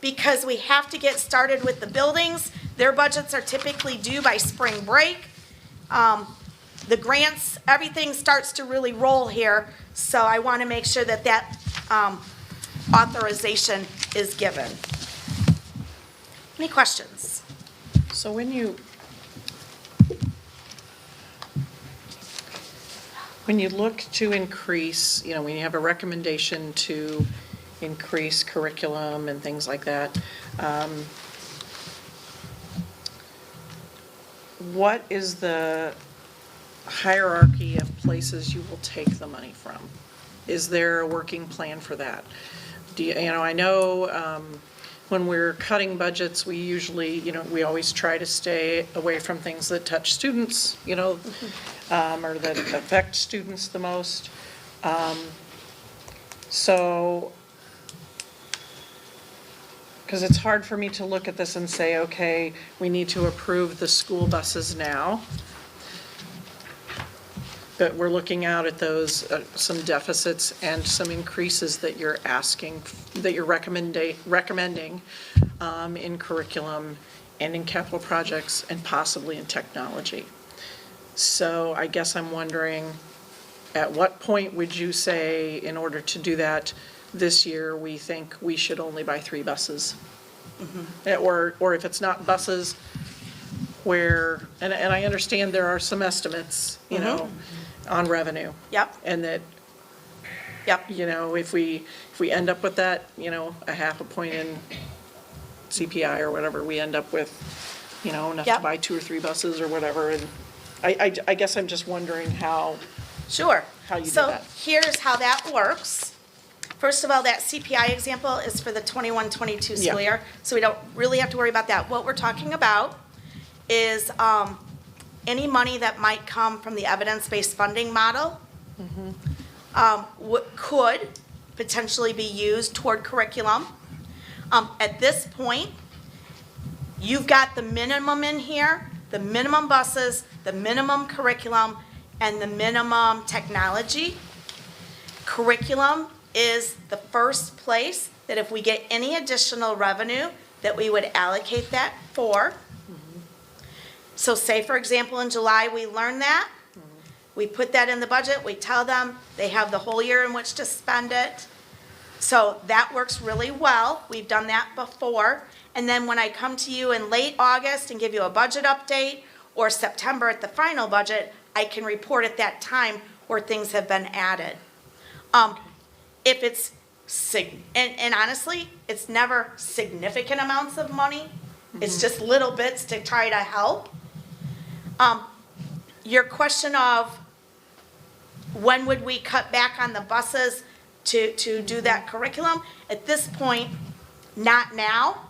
[SPEAKER 10] because we have to get started with the buildings. Their budgets are typically due by spring break. The grants, everything starts to really roll here, so I want to make sure that that authorization is given. Any questions?
[SPEAKER 2] So when you look to increase, when you have a recommendation to increase curriculum and things like that, what is the hierarchy of places you will take the money from? Is there a working plan for that? I know when we're cutting budgets, we usually, we always try to stay away from things that touch students, or that affect students the most. So, because it's hard for me to look at this and say, okay, we need to approve the school buses now. But we're looking out at those, some deficits and some increases that you're asking, that you're recommending in curriculum and in capital projects and possibly in technology. So I guess I'm wondering, at what point would you say, in order to do that this year, we think we should only buy 3 buses? Mm-hmm. Or if it's not buses, where, and I understand there are some estimates, on revenue.
[SPEAKER 10] Yep.
[SPEAKER 2] And that,
[SPEAKER 10] Yep.
[SPEAKER 2] if we end up with that, a half a point in CPI or whatever, we end up with, enough to
[SPEAKER 10] Yep.
[SPEAKER 2] buy 2 or 3 buses or whatever. And I guess I'm just wondering how.
[SPEAKER 10] Sure.
[SPEAKER 2] How you do
[SPEAKER 10] So
[SPEAKER 2] that.
[SPEAKER 10] here's how that works. First of all, that CPI example is for the 21-22 school year, so we don't really have to worry about that. What we're talking about is any money that might come from the evidence-based funding model could potentially be used toward curriculum. At this point, you've got the minimum in here, the minimum buses, the minimum curriculum, and the minimum technology. Curriculum is the first place that if we get any additional revenue that we would allocate that for. So say, for example, in July, we learn that. We put that in the budget. We tell them they have the whole year in which to spend it. So that works really well. We've done that before. And then when I come to you in late August and give you a budget update, or September at the final budget, I can report at that time where things have been added. If it's, and honestly, it's never significant amounts of money. It's just little bits to try to help. Your question of when would we cut back on the buses to do that curriculum? At this point, not now,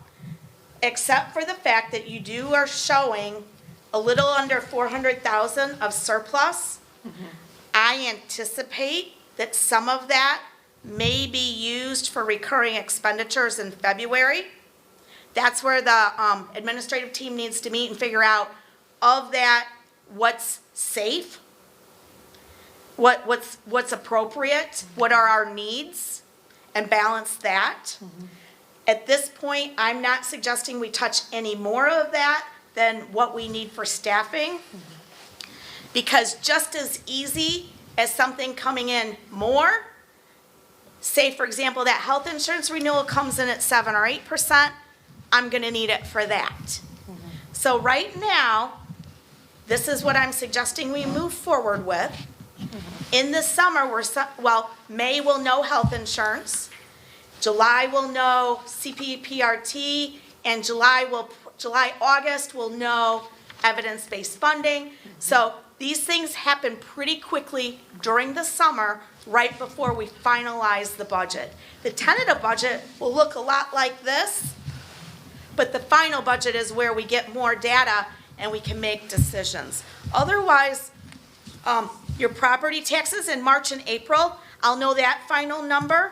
[SPEAKER 10] except for the fact that you are showing a little under 400,000 of surplus. I anticipate that some of that may be used for recurring expenditures in February. That's where the administrative team needs to meet and figure out, of that, what's safe, what's appropriate, what are our needs, and balance that. At this point, I'm not suggesting we touch any more of that than what we need for staffing. Because just as easy as something coming in more, say for example, that health insurance renewal comes in at 7 or 8%, I'm gonna need it for that. So right now, this is what I'm suggesting we move forward with. In the summer, May will know health insurance, July will know CPPRT, and August will know evidence-based funding. So these things happen pretty quickly during the summer, right before we finalize the budget. The tentative budget will look a lot like this, but the final budget is where we get more data and we can make decisions. Otherwise, your property taxes in March and April, I'll know that final number,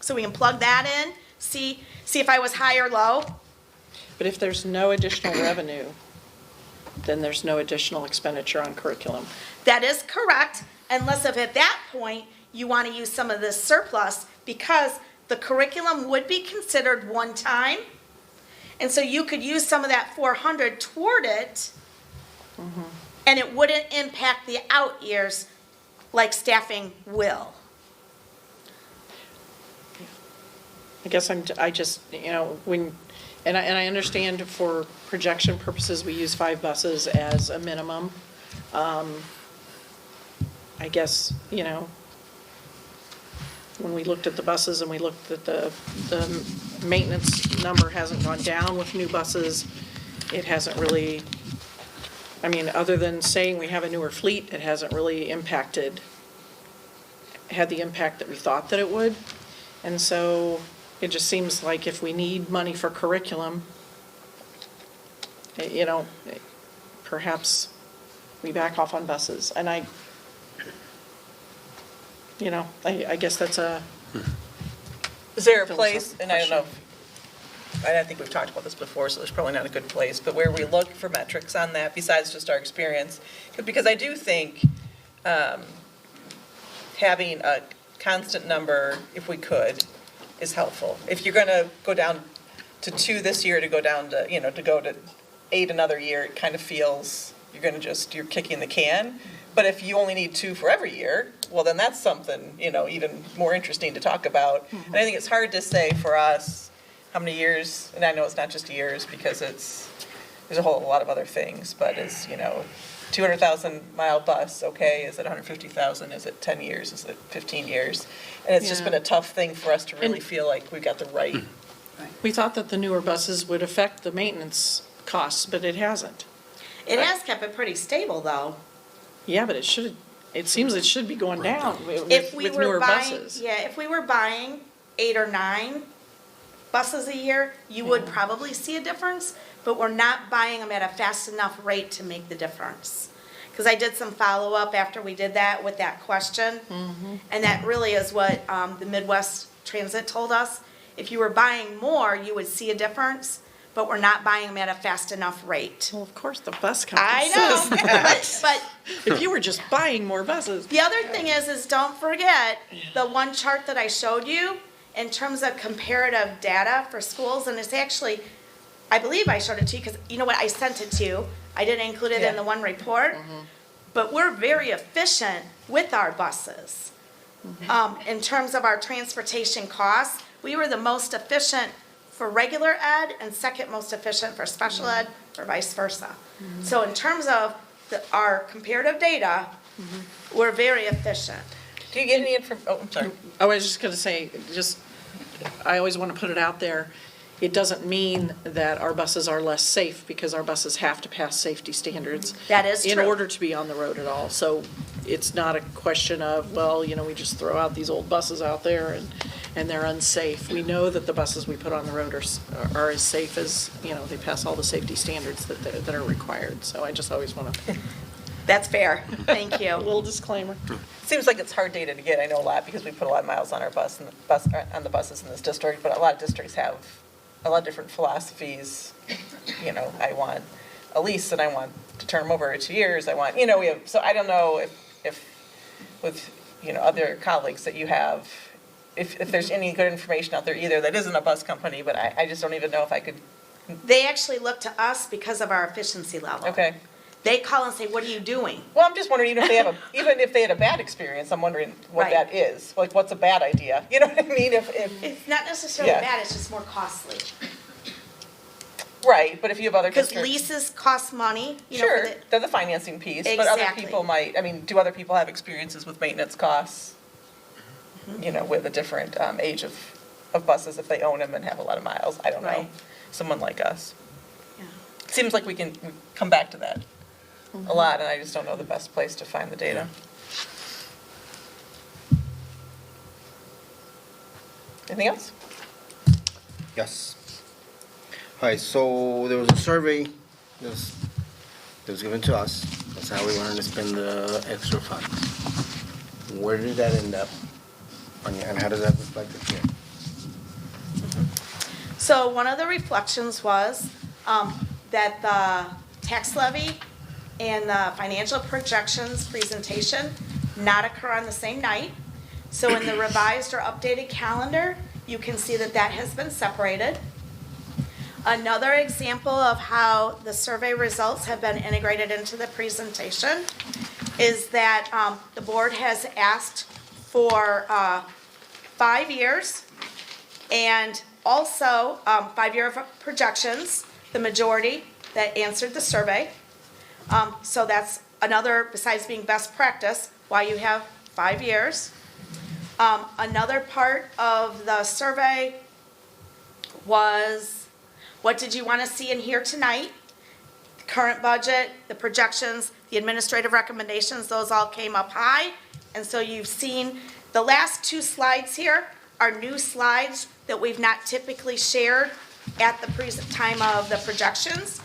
[SPEAKER 10] so we can plug that in, see if I was high or low.
[SPEAKER 2] But if there's no additional revenue, then there's no additional expenditure on curriculum.
[SPEAKER 10] That is correct, unless if at that point you want to use some of this surplus, because the curriculum would be considered one time. And so you could use some of that 400 toward it, and it wouldn't impact the out years like staffing will.
[SPEAKER 2] I guess I just, and I understand for projection purposes, we use 5 buses as a minimum. I guess, when we looked at the buses and we looked at the maintenance number hasn't gone down with new buses. It hasn't really, other than saying we have a newer fleet, it hasn't really had the impact that we thought that it would. And so it just seems like if we need money for curriculum, perhaps we back off on buses. And I guess that's a.
[SPEAKER 1] Is there a place, and I don't know, I think we've talked about this before, so there's probably not a good place, but where we look for metrics on that besides just our experience? Because I do think having a constant number, if we could, is helpful. If you're going to go down to 2 this year, to go down to, to go to 8 another year, it kind of feels you're kicking the can. But if you only need 2 for every year, well, then that's something, even more interesting to talk about. And I think it's hard to say for us how many years, and I know it's not just years because there's a whole lot of other things, but is, 200,000 mile bus, okay, is it 150,000, is it 10 years, is it 15 years? And it's just been a tough thing for us to really feel like we've got the right.
[SPEAKER 2] We thought that the newer buses would affect the maintenance costs, but it hasn't.
[SPEAKER 10] It has kept it pretty stable though.
[SPEAKER 2] Yeah, but it seems it should be going down with newer buses.
[SPEAKER 10] Yeah, if we were buying 8 or 9 buses a year, you would probably see a difference, but we're not buying them at a fast enough rate to make the difference. Because I did some follow-up after we did that with that question, and that really is what the Midwest Transit told us. If you were buying more, you would see a difference, but we're not buying them at a fast enough rate.
[SPEAKER 2] Well, of course, the bus company
[SPEAKER 10] I know,
[SPEAKER 2] says that.
[SPEAKER 10] but
[SPEAKER 2] If you were just buying more buses.
[SPEAKER 10] the other thing is don't forget the one chart that I showed you in terms of comparative data for schools, and it's actually, I believe I showed it to you because you know what, I sent it to you. I didn't include it in the one report, but we're very efficient with our buses. In terms of our transportation costs, we were the most efficient for regular ed and second most efficient for special ed or vice versa. So in terms of our comparative data, we're very efficient.
[SPEAKER 1] Do you get any information? Oh, I'm sorry.
[SPEAKER 2] I was just going to say, I always want to put it out there. It doesn't mean that our buses are less safe because our buses have to pass safety standards.
[SPEAKER 10] That is
[SPEAKER 2] in
[SPEAKER 10] true.
[SPEAKER 2] order to be on the road at all. So it's not a question of, well, we just throw out these old buses out there and they're unsafe. We know that the buses we put on the road are as safe as, they pass all the safety standards that are required. So I just always want to.
[SPEAKER 10] That's fair. Thank you.
[SPEAKER 2] A little disclaimer.
[SPEAKER 1] Seems like it's hard data to get. I know a lot because we put a lot of miles on our on the buses in this district, but a lot of districts have a lot of different philosophies. I want a lease and I want to turn them over 2 years. I want, we have, so I don't know if with, other colleagues that you have, if there's any good information out there either that isn't a bus company, but I just don't even know if I could,
[SPEAKER 10] They actually look to us because of our efficiency level.
[SPEAKER 1] okay.
[SPEAKER 10] They call and say, what are you doing?
[SPEAKER 1] Well, I'm just wondering, even if they had a bad experience, I'm wondering what
[SPEAKER 10] Right.
[SPEAKER 1] that is. Like, what's a bad idea? You know what I mean? If
[SPEAKER 10] It's not necessarily
[SPEAKER 1] Yeah.
[SPEAKER 10] bad, it's just more costly.
[SPEAKER 1] right, but if you have other
[SPEAKER 10] Because
[SPEAKER 1] districts.
[SPEAKER 10] leases cost money, for
[SPEAKER 1] Sure,
[SPEAKER 10] the-
[SPEAKER 1] they're the financing piece, but other
[SPEAKER 10] Exactly.
[SPEAKER 1] people might, do other people have experiences with maintenance costs? With a different age of buses if they own them and have a lot of miles, I don't know.
[SPEAKER 10] Right.
[SPEAKER 1] Someone like us.
[SPEAKER 10] Yeah.
[SPEAKER 1] Seems like we come back to that a lot, and I just don't know the best place to find the data. Anything else?
[SPEAKER 12] Yes. All right, so there was a survey that was given to us. That's how we wanted to spend the extra funds. Where did that end up? And how does that reflect it here?
[SPEAKER 10] So one of the reflections was that the tax levy and the financial projections presentation not occur on the same night. So in the revised or updated calendar, you can see that that has been separated. Another example of how the survey results have been integrated into the presentation is that the board has asked for 5 years and also 5-year projections, the majority that answered the survey. So that's another, besides being best practice, why you have 5 years. Another part of the survey was, what did you want to see and hear tonight? The current budget, the projections, the administrative recommendations, those all came up high. And so you've seen the last 2 slides here are new slides that we've not typically shared at the time of the projections.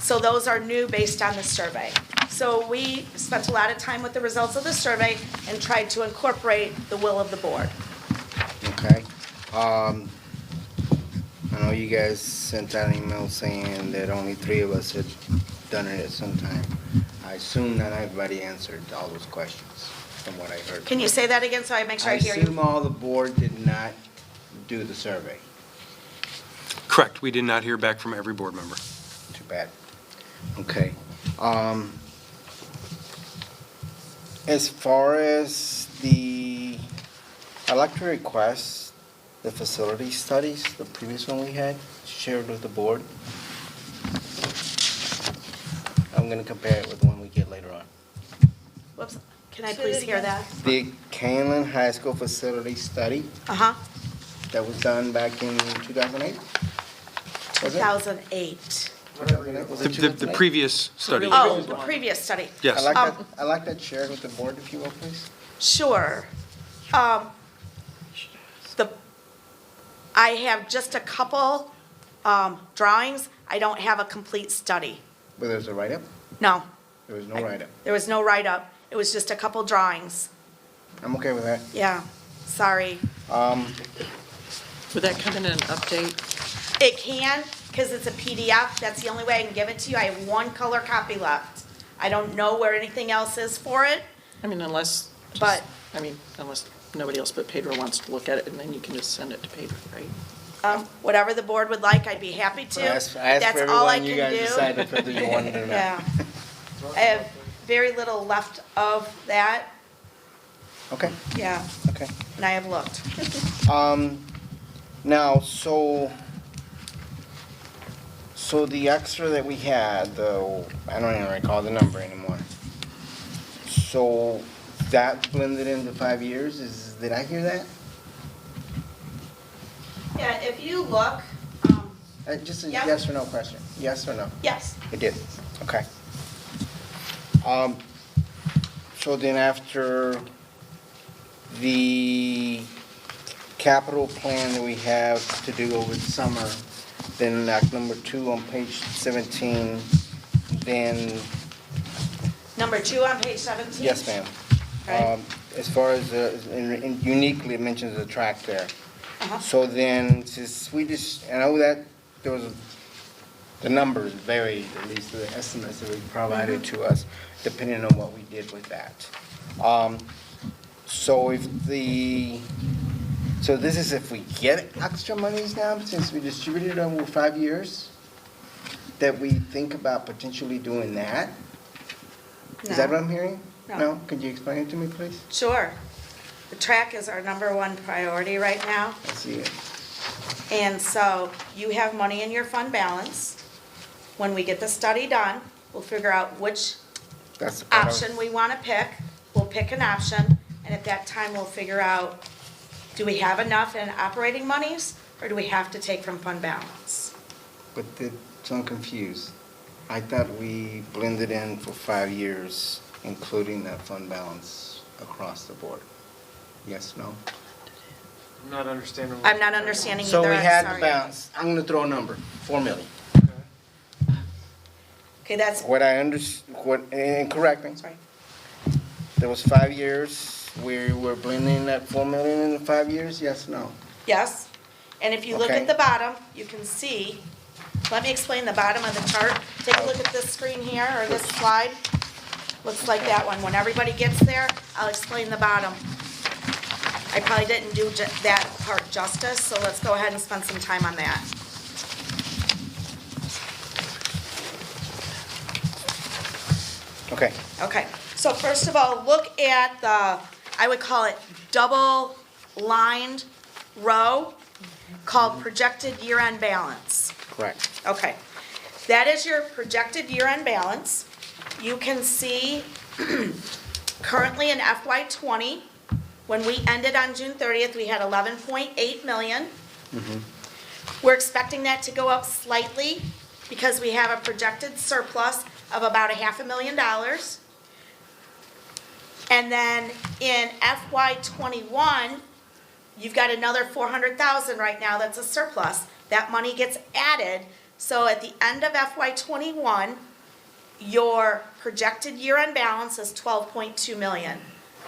[SPEAKER 10] So those are new based on the survey. So we spent a lot of time with the results of the survey and tried to incorporate the will of the board.
[SPEAKER 12] Okay. I know you guys sent out an email saying that only 3 of us had done it at some time. I assume not everybody answered all those questions from what I heard.
[SPEAKER 10] Can you say that again so I make sure I hear
[SPEAKER 12] I assume
[SPEAKER 10] you?
[SPEAKER 12] all the board did not do the survey.
[SPEAKER 5] Correct, we did not hear back from every board member.
[SPEAKER 12] Too bad. Okay. As far as I'd like to request the facility studies, the previous one we had, shared with the board. I'm gonna compare it with the one we get later on.
[SPEAKER 10] Whoops, can I please hear that?
[SPEAKER 12] The Kaneland High School facility study
[SPEAKER 10] Uh-huh,
[SPEAKER 12] that was done back in 2008? Was it?
[SPEAKER 10] 2008.
[SPEAKER 12] Was it
[SPEAKER 5] The
[SPEAKER 12] 2008?
[SPEAKER 5] previous study.
[SPEAKER 10] Oh, the previous study.
[SPEAKER 5] Yes.
[SPEAKER 12] I like that shared with the board, if you will, please.
[SPEAKER 10] Sure. I have just a couple drawings. I don't have a complete study.
[SPEAKER 12] But there's a write-up?
[SPEAKER 10] No,
[SPEAKER 12] There was no write-up.
[SPEAKER 10] there was no write-up. It was just a couple drawings.
[SPEAKER 12] I'm okay with that.
[SPEAKER 10] Yeah, sorry.
[SPEAKER 2] Would that come in an update?
[SPEAKER 10] It can, because it's a PDF. That's the only way I can give it to you. I have 1 color copy left. I don't know where anything else is for it.
[SPEAKER 2] I mean, unless nobody else but Pedro wants to look at it, and then you can just send it to Pedro, right?
[SPEAKER 10] Whatever the board would like, I'd be happy to.
[SPEAKER 12] I asked for
[SPEAKER 10] That's all I
[SPEAKER 12] everyone, you
[SPEAKER 10] can
[SPEAKER 12] guys
[SPEAKER 10] do.
[SPEAKER 12] decided whether you wanted it or not.
[SPEAKER 10] Yeah. I have very little left of that,
[SPEAKER 12] Okay,
[SPEAKER 10] yeah,
[SPEAKER 12] okay.
[SPEAKER 10] and I have looked.
[SPEAKER 12] Now, so the extra that we had, though, I don't even recall the number anymore. So that blended into 5 years, did I hear that?
[SPEAKER 10] Yeah, if you look,
[SPEAKER 12] Just a
[SPEAKER 10] Yep.
[SPEAKER 12] yes or no question, yes or no?
[SPEAKER 10] yes,
[SPEAKER 12] It did, okay. So then after the capital plan that we have to do over the summer, then act number 2 on page 17, then,
[SPEAKER 10] number 2 on page 17?
[SPEAKER 12] yes, ma'am.
[SPEAKER 10] Right.
[SPEAKER 12] As far as, and uniquely it mentions the track there.
[SPEAKER 10] Uh-huh.
[SPEAKER 12] So then, since we just, I know that there was, the numbers varied, at least the estimates that we provided to us, depending on what we did with that. So so this is if we get extra monies now, since we distributed them over 5 years, that we think about potentially doing that? Is that
[SPEAKER 10] No.
[SPEAKER 12] what I'm hearing?
[SPEAKER 10] No.
[SPEAKER 12] Could you explain it to me, please?
[SPEAKER 10] Sure. The track is our #1 priority right now.
[SPEAKER 12] I see it.
[SPEAKER 10] And so you have money in your fund balance. When we get the study done, we'll figure out which
[SPEAKER 12] That's the part I was-
[SPEAKER 10] option we want to pick. We'll pick an option, and at that time, we'll figure out, do we have enough in operating monies, or do we have to take from fund balance?
[SPEAKER 12] So I'm confused. I thought we blended in for 5 years, including that fund balance across the board. Yes, no?
[SPEAKER 11] I'm not understanding.
[SPEAKER 10] I'm not understanding either,
[SPEAKER 12] So we
[SPEAKER 10] I'm
[SPEAKER 12] had the
[SPEAKER 10] sorry.
[SPEAKER 12] balance, I'm gonna throw a number, 4 million.
[SPEAKER 10] Okay, that's,
[SPEAKER 12] And correct me,
[SPEAKER 10] sorry.
[SPEAKER 12] there was 5 years, we were blending that 4 million in the 5 years, yes, no?
[SPEAKER 10] Yes, and if you look
[SPEAKER 12] Okay.
[SPEAKER 10] at the bottom, you can see, let me explain the bottom of the chart. Take a look at this screen here, or this slide. Looks like that one. When everybody gets there, I'll explain the bottom. I probably didn't do that part justice, so let's go ahead and spend some time on that.
[SPEAKER 12] Okay,
[SPEAKER 10] Okay, so first of all, look at the, I would call it double-lined row called projected year-end balance.
[SPEAKER 12] correct.
[SPEAKER 10] Okay, that is your projected year-end balance. You can see currently in FY '20, when we ended on June 30th, we had 11.8 million. We're expecting that to go up slightly because we have a projected surplus of about $500,000. And then in FY '21, you've got another 400,000 right now that's a surplus. That money gets added, so at the end of FY '21, your projected year-end balance is 12.2 million.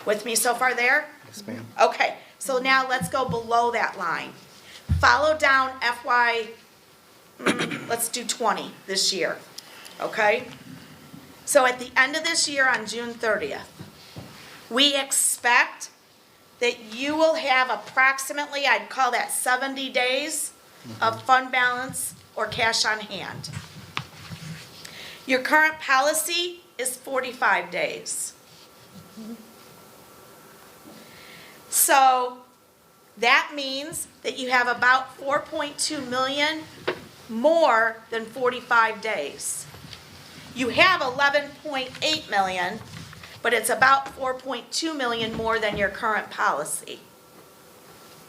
[SPEAKER 10] With me so far there?
[SPEAKER 12] Yes, ma'am.
[SPEAKER 10] Okay, so now let's go below that line. Follow down let's do 20 this year, okay? So at the end of this year on June 30th, we expect that you will have approximately, I'd call that 70 days of fund balance or cash on hand. Your current policy is 45 days. So that means that you have about 4.2 million more than 45 days. You have 11.8 million, but it's about 4.2 million more than your current policy,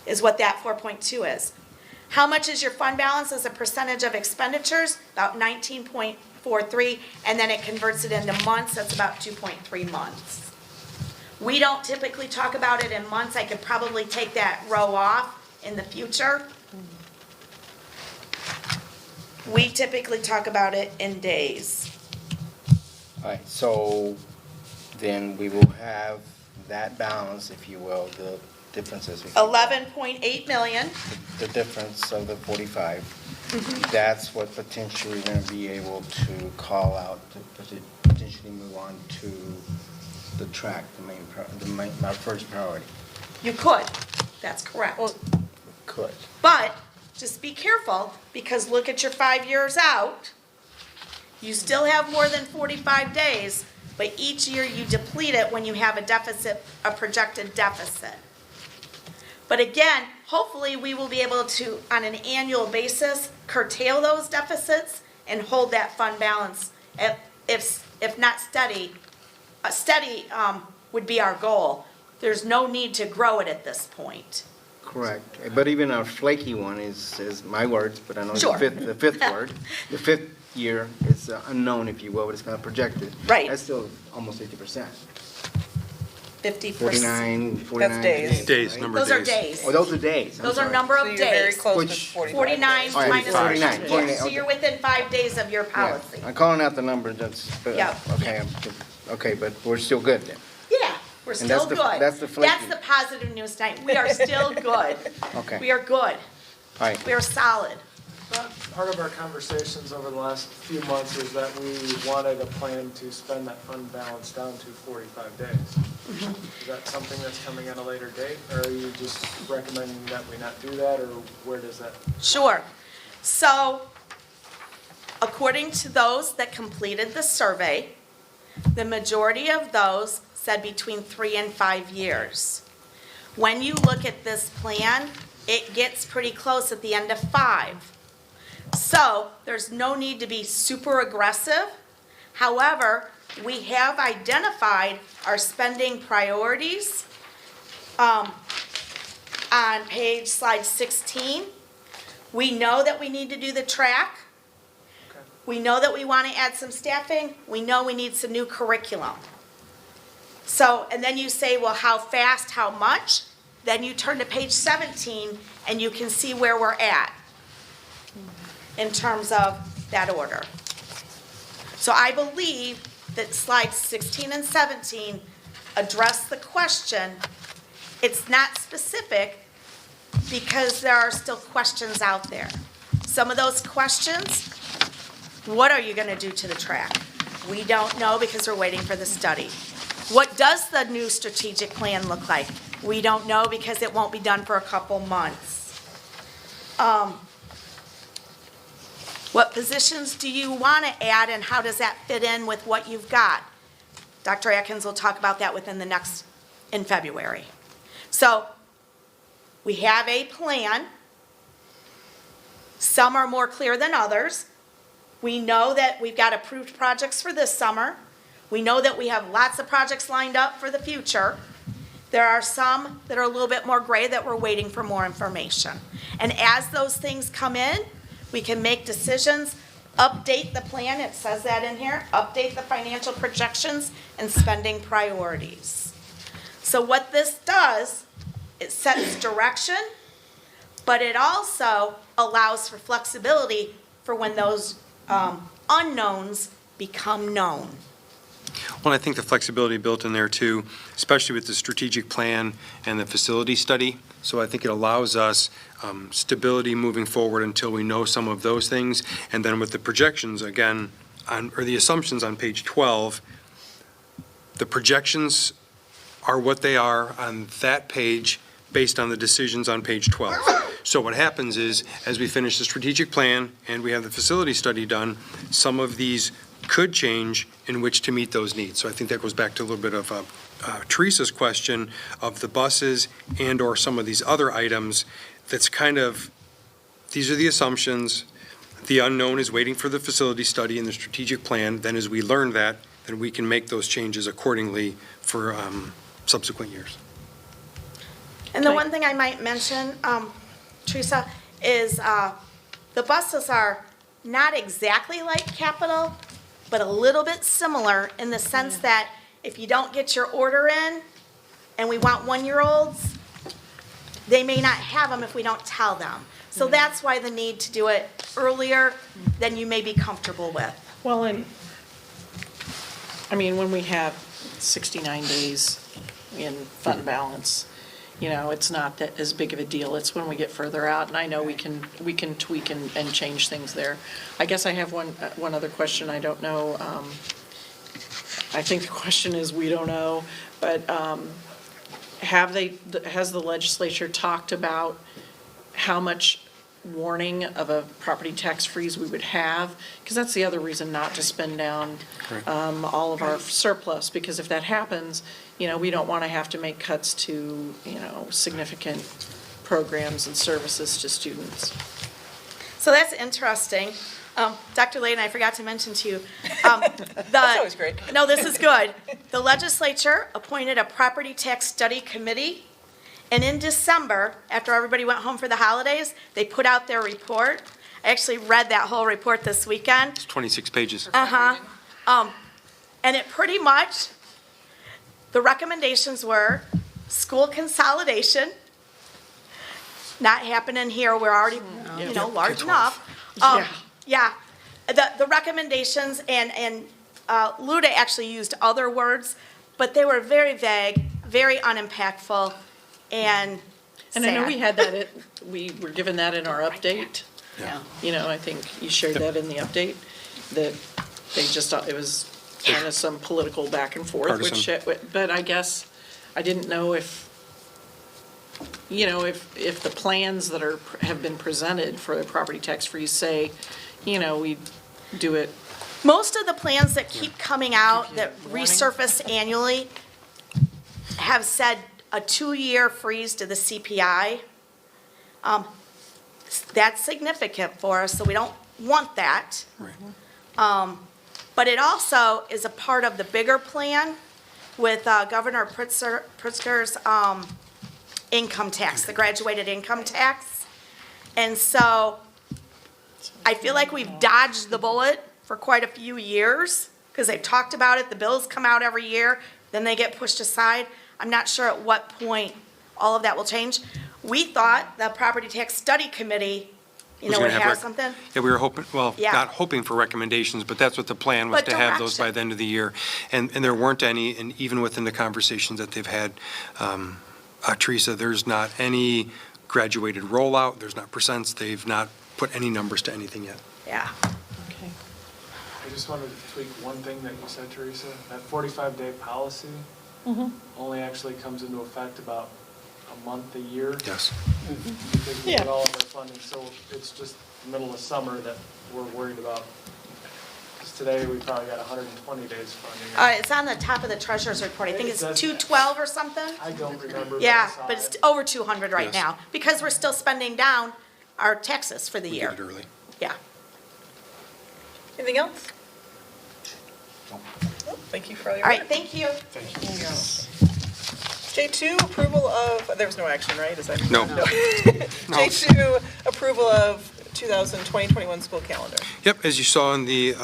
[SPEAKER 10] is what that 4.2 is. How much is your fund balance as a percentage of expenditures? About 19.43, and then it converts it into months, that's about 2.3 months. We don't typically talk about it in months. I could probably take that row off in the future. We typically talk about it in days.
[SPEAKER 12] All right, so then we will have that balance, if you will, the differences. if you will.
[SPEAKER 10] 11.8 million.
[SPEAKER 12] The difference of the 45. That's what potentially we're gonna be able to call out, to potentially move on to the track, my first priority.
[SPEAKER 10] You could, that's correct.
[SPEAKER 12] Could.
[SPEAKER 10] But just be careful, because look at your 5 years out. You still have more than 45 days, but each year you deplete it when you have a deficit, a projected deficit. But again, hopefully we will be able to, on an annual basis, curtail those deficits and hold that fund balance, if not steady. Steady would be our goal. There's no need to grow it at this point.
[SPEAKER 12] Correct. But even our flaky one is my words, but I know
[SPEAKER 10] Sure.
[SPEAKER 12] the fifth word. The fifth year is unknown, if you will, but it's kind of projected.
[SPEAKER 10] Right.
[SPEAKER 12] That's still almost 50%.
[SPEAKER 10] 50%.
[SPEAKER 12] 49
[SPEAKER 1] days.
[SPEAKER 5] Days,
[SPEAKER 12] right?
[SPEAKER 5] number
[SPEAKER 10] Those are days.
[SPEAKER 12] Oh, those are days. I'm
[SPEAKER 10] Those are
[SPEAKER 12] sorry.
[SPEAKER 10] number
[SPEAKER 1] So
[SPEAKER 10] of
[SPEAKER 1] you're very
[SPEAKER 10] days.
[SPEAKER 1] close to
[SPEAKER 12] Which-
[SPEAKER 1] 45
[SPEAKER 10] 49
[SPEAKER 1] days.
[SPEAKER 12] All right,
[SPEAKER 10] minus
[SPEAKER 12] 49,
[SPEAKER 10] 49.
[SPEAKER 12] 49,
[SPEAKER 10] So
[SPEAKER 12] okay.
[SPEAKER 10] you're within 5 days of your
[SPEAKER 12] Yeah,
[SPEAKER 10] policy.
[SPEAKER 12] I'm calling out the number,
[SPEAKER 10] Yeah.
[SPEAKER 12] okay, but we're still good then.
[SPEAKER 10] Yeah, we're
[SPEAKER 12] And
[SPEAKER 10] still
[SPEAKER 12] that's the-
[SPEAKER 10] good.
[SPEAKER 12] that's the flaky.
[SPEAKER 10] That's the positive news tonight. We are still good.
[SPEAKER 12] Okay.
[SPEAKER 10] We are good.
[SPEAKER 12] All right,
[SPEAKER 10] We are solid.
[SPEAKER 11] Part of our conversations over the last few months is that we wanted a plan to spend that fund balance down to 45 days. Is that something that's coming at a later date, or are you just recommending that we not do that, or where does that?
[SPEAKER 10] Sure. So, according to those that completed the survey, the majority of those said between 3 and 5 years. When you look at this plan, it gets pretty close at the end of 5. So, there's no need to be super aggressive. However, we have identified our spending priorities on slide 16. We know that we need to do the track. We know that we want to add some staffing. We know we need some new curriculum. So, and then you say, well, how fast, how much? Then you turn to page 17 and you can see where we're at in terms of that order. So I believe that slides 16 and 17 address the question. It's not specific because there are still questions out there. Some of those questions, what are you going to do to the track? We don't know because we're waiting for the study. What does the new strategic plan look like? We don't know because it won't be done for a couple months. What positions do you want to add and how does that fit in with what you've got? Dr. Atkins will talk about that in February. So we have a plan. Some are more clear than others. We know that we've got approved projects for this summer. We know that we have lots of projects lined up for the future. There are some that are a little bit more gray that we're waiting for more information. And as those things come in, we can make decisions, update the plan, it says that in here, update the financial projections and spending priorities. So what this does, it sets direction, but it also allows for flexibility for when those unknowns become known.
[SPEAKER 5] Well, I think the flexibility built in there too, especially with the strategic plan and the facility study. So I think it allows us stability moving forward until we know some of those things. And then with the projections, again, or the assumptions on page 12, the projections are what they are on that page based on the decisions on page 12. So what happens is, as we finish the strategic plan and we have the facility study done, some of these could change in which to meet those needs. So I think that goes back to a little bit of Teresa's question of the buses and or some of these other items. That's kind of, these are the assumptions. The unknown is waiting for the facility study and the strategic plan. Then as we learn that, then we can make those changes accordingly for subsequent years.
[SPEAKER 10] And the one thing I might mention, Teresa, is the buses are not exactly like capital, but a little bit similar in the sense that if you don't get your order in and we want 1-year-olds, they may not have them if we don't tell them. So that's why the need to do it earlier than you may be comfortable with.
[SPEAKER 2] Well, and, I mean, when we have 69 days in fund balance, you know, it's not that as big of a deal. It's when we get further out, and I know we can tweak and change things there. I guess I have one other question. I don't know. I think the question is we don't know, but has the legislature talked about how much warning of a property tax freeze we would have? Because that's the other reason not to spend down all of our surplus, because if that happens, you know, we don't want to have to make cuts to, you know, significant programs and services to students.
[SPEAKER 10] So that's interesting. Dr. Layden, I forgot to mention to you.
[SPEAKER 1] That's always great.
[SPEAKER 10] No, this is good. The legislature appointed a property tax study committee, and in December, after everybody went home for the holidays, they put out their report. I actually read that whole report this weekend.
[SPEAKER 5] It's 26 pages.
[SPEAKER 10] And it pretty much, the recommendations were school consolidation, not happening here, we're already, you know, large enough. Yeah, the recommendations, and Luda actually used other words, but they were very vague, very unimpactful, and sad.
[SPEAKER 2] I know we had that, we were given that in our update.
[SPEAKER 10] Yeah.
[SPEAKER 2] You know, I think you shared that in the update, that they just, it was kind of some political back and forth, which, but I guess I didn't know if, if the plans that have been presented for the property tax freeze say, we do it.
[SPEAKER 10] Most of the plans that keep coming out that resurface annually have said a 2-year freeze to the CPI. That's significant for us, so we don't want that.
[SPEAKER 5] Right.
[SPEAKER 10] But it also is a part of the bigger plan with Governor Pritzker's income tax, the graduated income tax. And so I feel like we've dodged the bullet for quite a few years because they've talked about it. The bills come out every year, then they get pushed aside. I'm not sure at what point all of that will change. We thought the Property Tax Study Committee,
[SPEAKER 5] Was
[SPEAKER 10] would
[SPEAKER 5] gonna
[SPEAKER 10] have something.
[SPEAKER 5] Yeah, we were hoping,
[SPEAKER 10] Yeah.
[SPEAKER 5] not hoping for recommendations, but that's what the plan was,
[SPEAKER 10] But
[SPEAKER 5] to have those by
[SPEAKER 10] direction.
[SPEAKER 5] the end of the year. And there weren't any, and even within the conversations that they've had, Teresa, there's not any graduated rollout, there's not percents, they've not put any numbers to anything yet.
[SPEAKER 10] Yeah.
[SPEAKER 2] Okay.
[SPEAKER 11] I just wanted to tweak one thing that you said, Teresa. That 45-day policy only actually comes into effect about a month a year.
[SPEAKER 5] Yes.
[SPEAKER 11] Because we get all of our funding, so it's just the middle of summer that we're worried about. Because today, we probably got 120 days funding.
[SPEAKER 10] It's on the top of the treasurer's report. I think it's
[SPEAKER 11] It does- 212
[SPEAKER 10] or something.
[SPEAKER 11] I don't remember.
[SPEAKER 10] Yeah,
[SPEAKER 11] I saw
[SPEAKER 10] but it's
[SPEAKER 11] it.
[SPEAKER 10] over 200 right
[SPEAKER 5] Yes.
[SPEAKER 10] now because we're still spending down our taxes for the
[SPEAKER 5] We
[SPEAKER 10] year.
[SPEAKER 5] did it early.
[SPEAKER 10] Yeah.
[SPEAKER 1] Anything else? No, thank you for all your
[SPEAKER 10] All
[SPEAKER 1] work.
[SPEAKER 10] right, thank you.
[SPEAKER 1] J2, approval of, there was no action, right? Is that?
[SPEAKER 5] No.
[SPEAKER 1] J2, approval of 2020-21 school calendar.
[SPEAKER 5] Yep, as you saw in the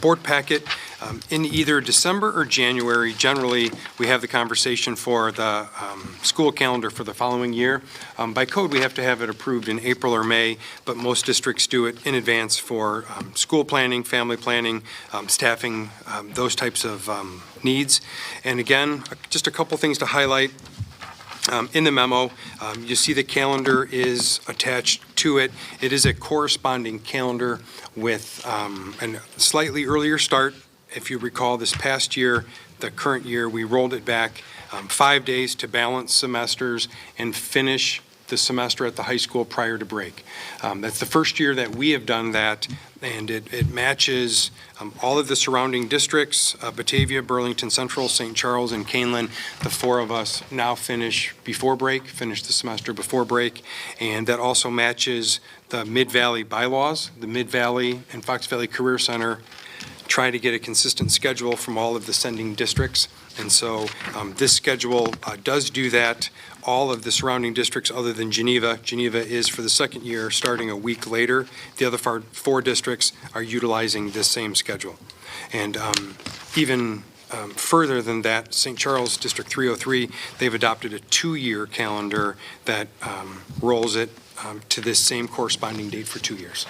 [SPEAKER 5] board packet, in either December or January, generally, we have the conversation for the school calendar for the following year. By code, we have to have it approved in April or May, but most districts do it in advance for school planning, family planning, staffing, those types of needs. And again, just a couple things to highlight. In the memo, you see the calendar is attached to it. It is a corresponding calendar with a slightly earlier start. If you recall, this past year, the current year, we rolled it back 5 days to balance semesters and finish the semester at the high school prior to break. That's the first year that we have done that, and it matches all of the surrounding districts, Batavia, Burlington Central, St. Charles, and Kaneland. The 4 of us now finish the semester before break, and that also matches the Mid-Valley bylaws. The Mid-Valley and Fox Valley Career Center try to get a consistent schedule from all of the sending districts. And so this schedule does do that. All of the surrounding districts other than Geneva is for the second year starting a week later. The other 4 districts are utilizing this same schedule. And even further than that, St. Charles District 303, they've adopted a 2-year calendar that rolls it to this same corresponding date for 2 years.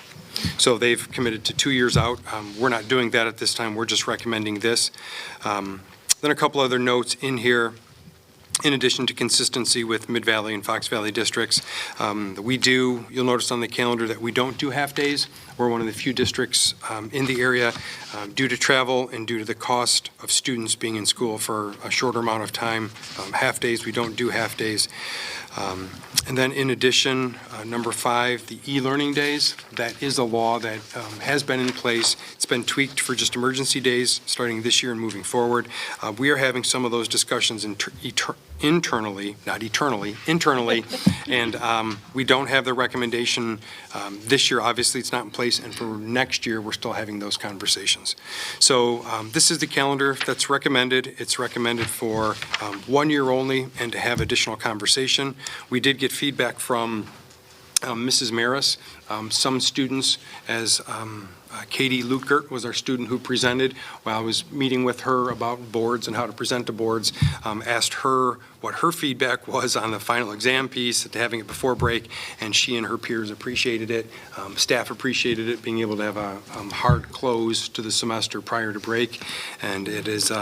[SPEAKER 5] So they've committed to 2 years out. We're not doing that at this time. We're just recommending this. Then a couple other notes in here. In addition to consistency with Mid-Valley and Fox Valley districts, you'll notice on the calendar that we don't do half-days. We're one of the few districts in the area, due to travel and due to the cost of students being in school for a shorter amount of time. Half-days, we don't do half-days. And then in addition, number 5, the e-learning days. That is a law that has been in place. It's been tweaked for just emergency days starting this year and moving forward. We are having some of those discussions internally, not eternally, internally, and we don't have the recommendation this year. Obviously, it's not in place, and for next year, we're still having those conversations. So this is the calendar that's recommended. It's recommended for 1 year only and to have additional conversation. We did get feedback from Mrs. Maris. Some students, as Katie Lukert was our student who presented, while I was meeting with her about boards and how to present to boards, asked her what her feedback was on the final exam piece, having it before break, and she and her peers appreciated it. Staff appreciated it, being able to have a hard close to the semester prior to break, and it is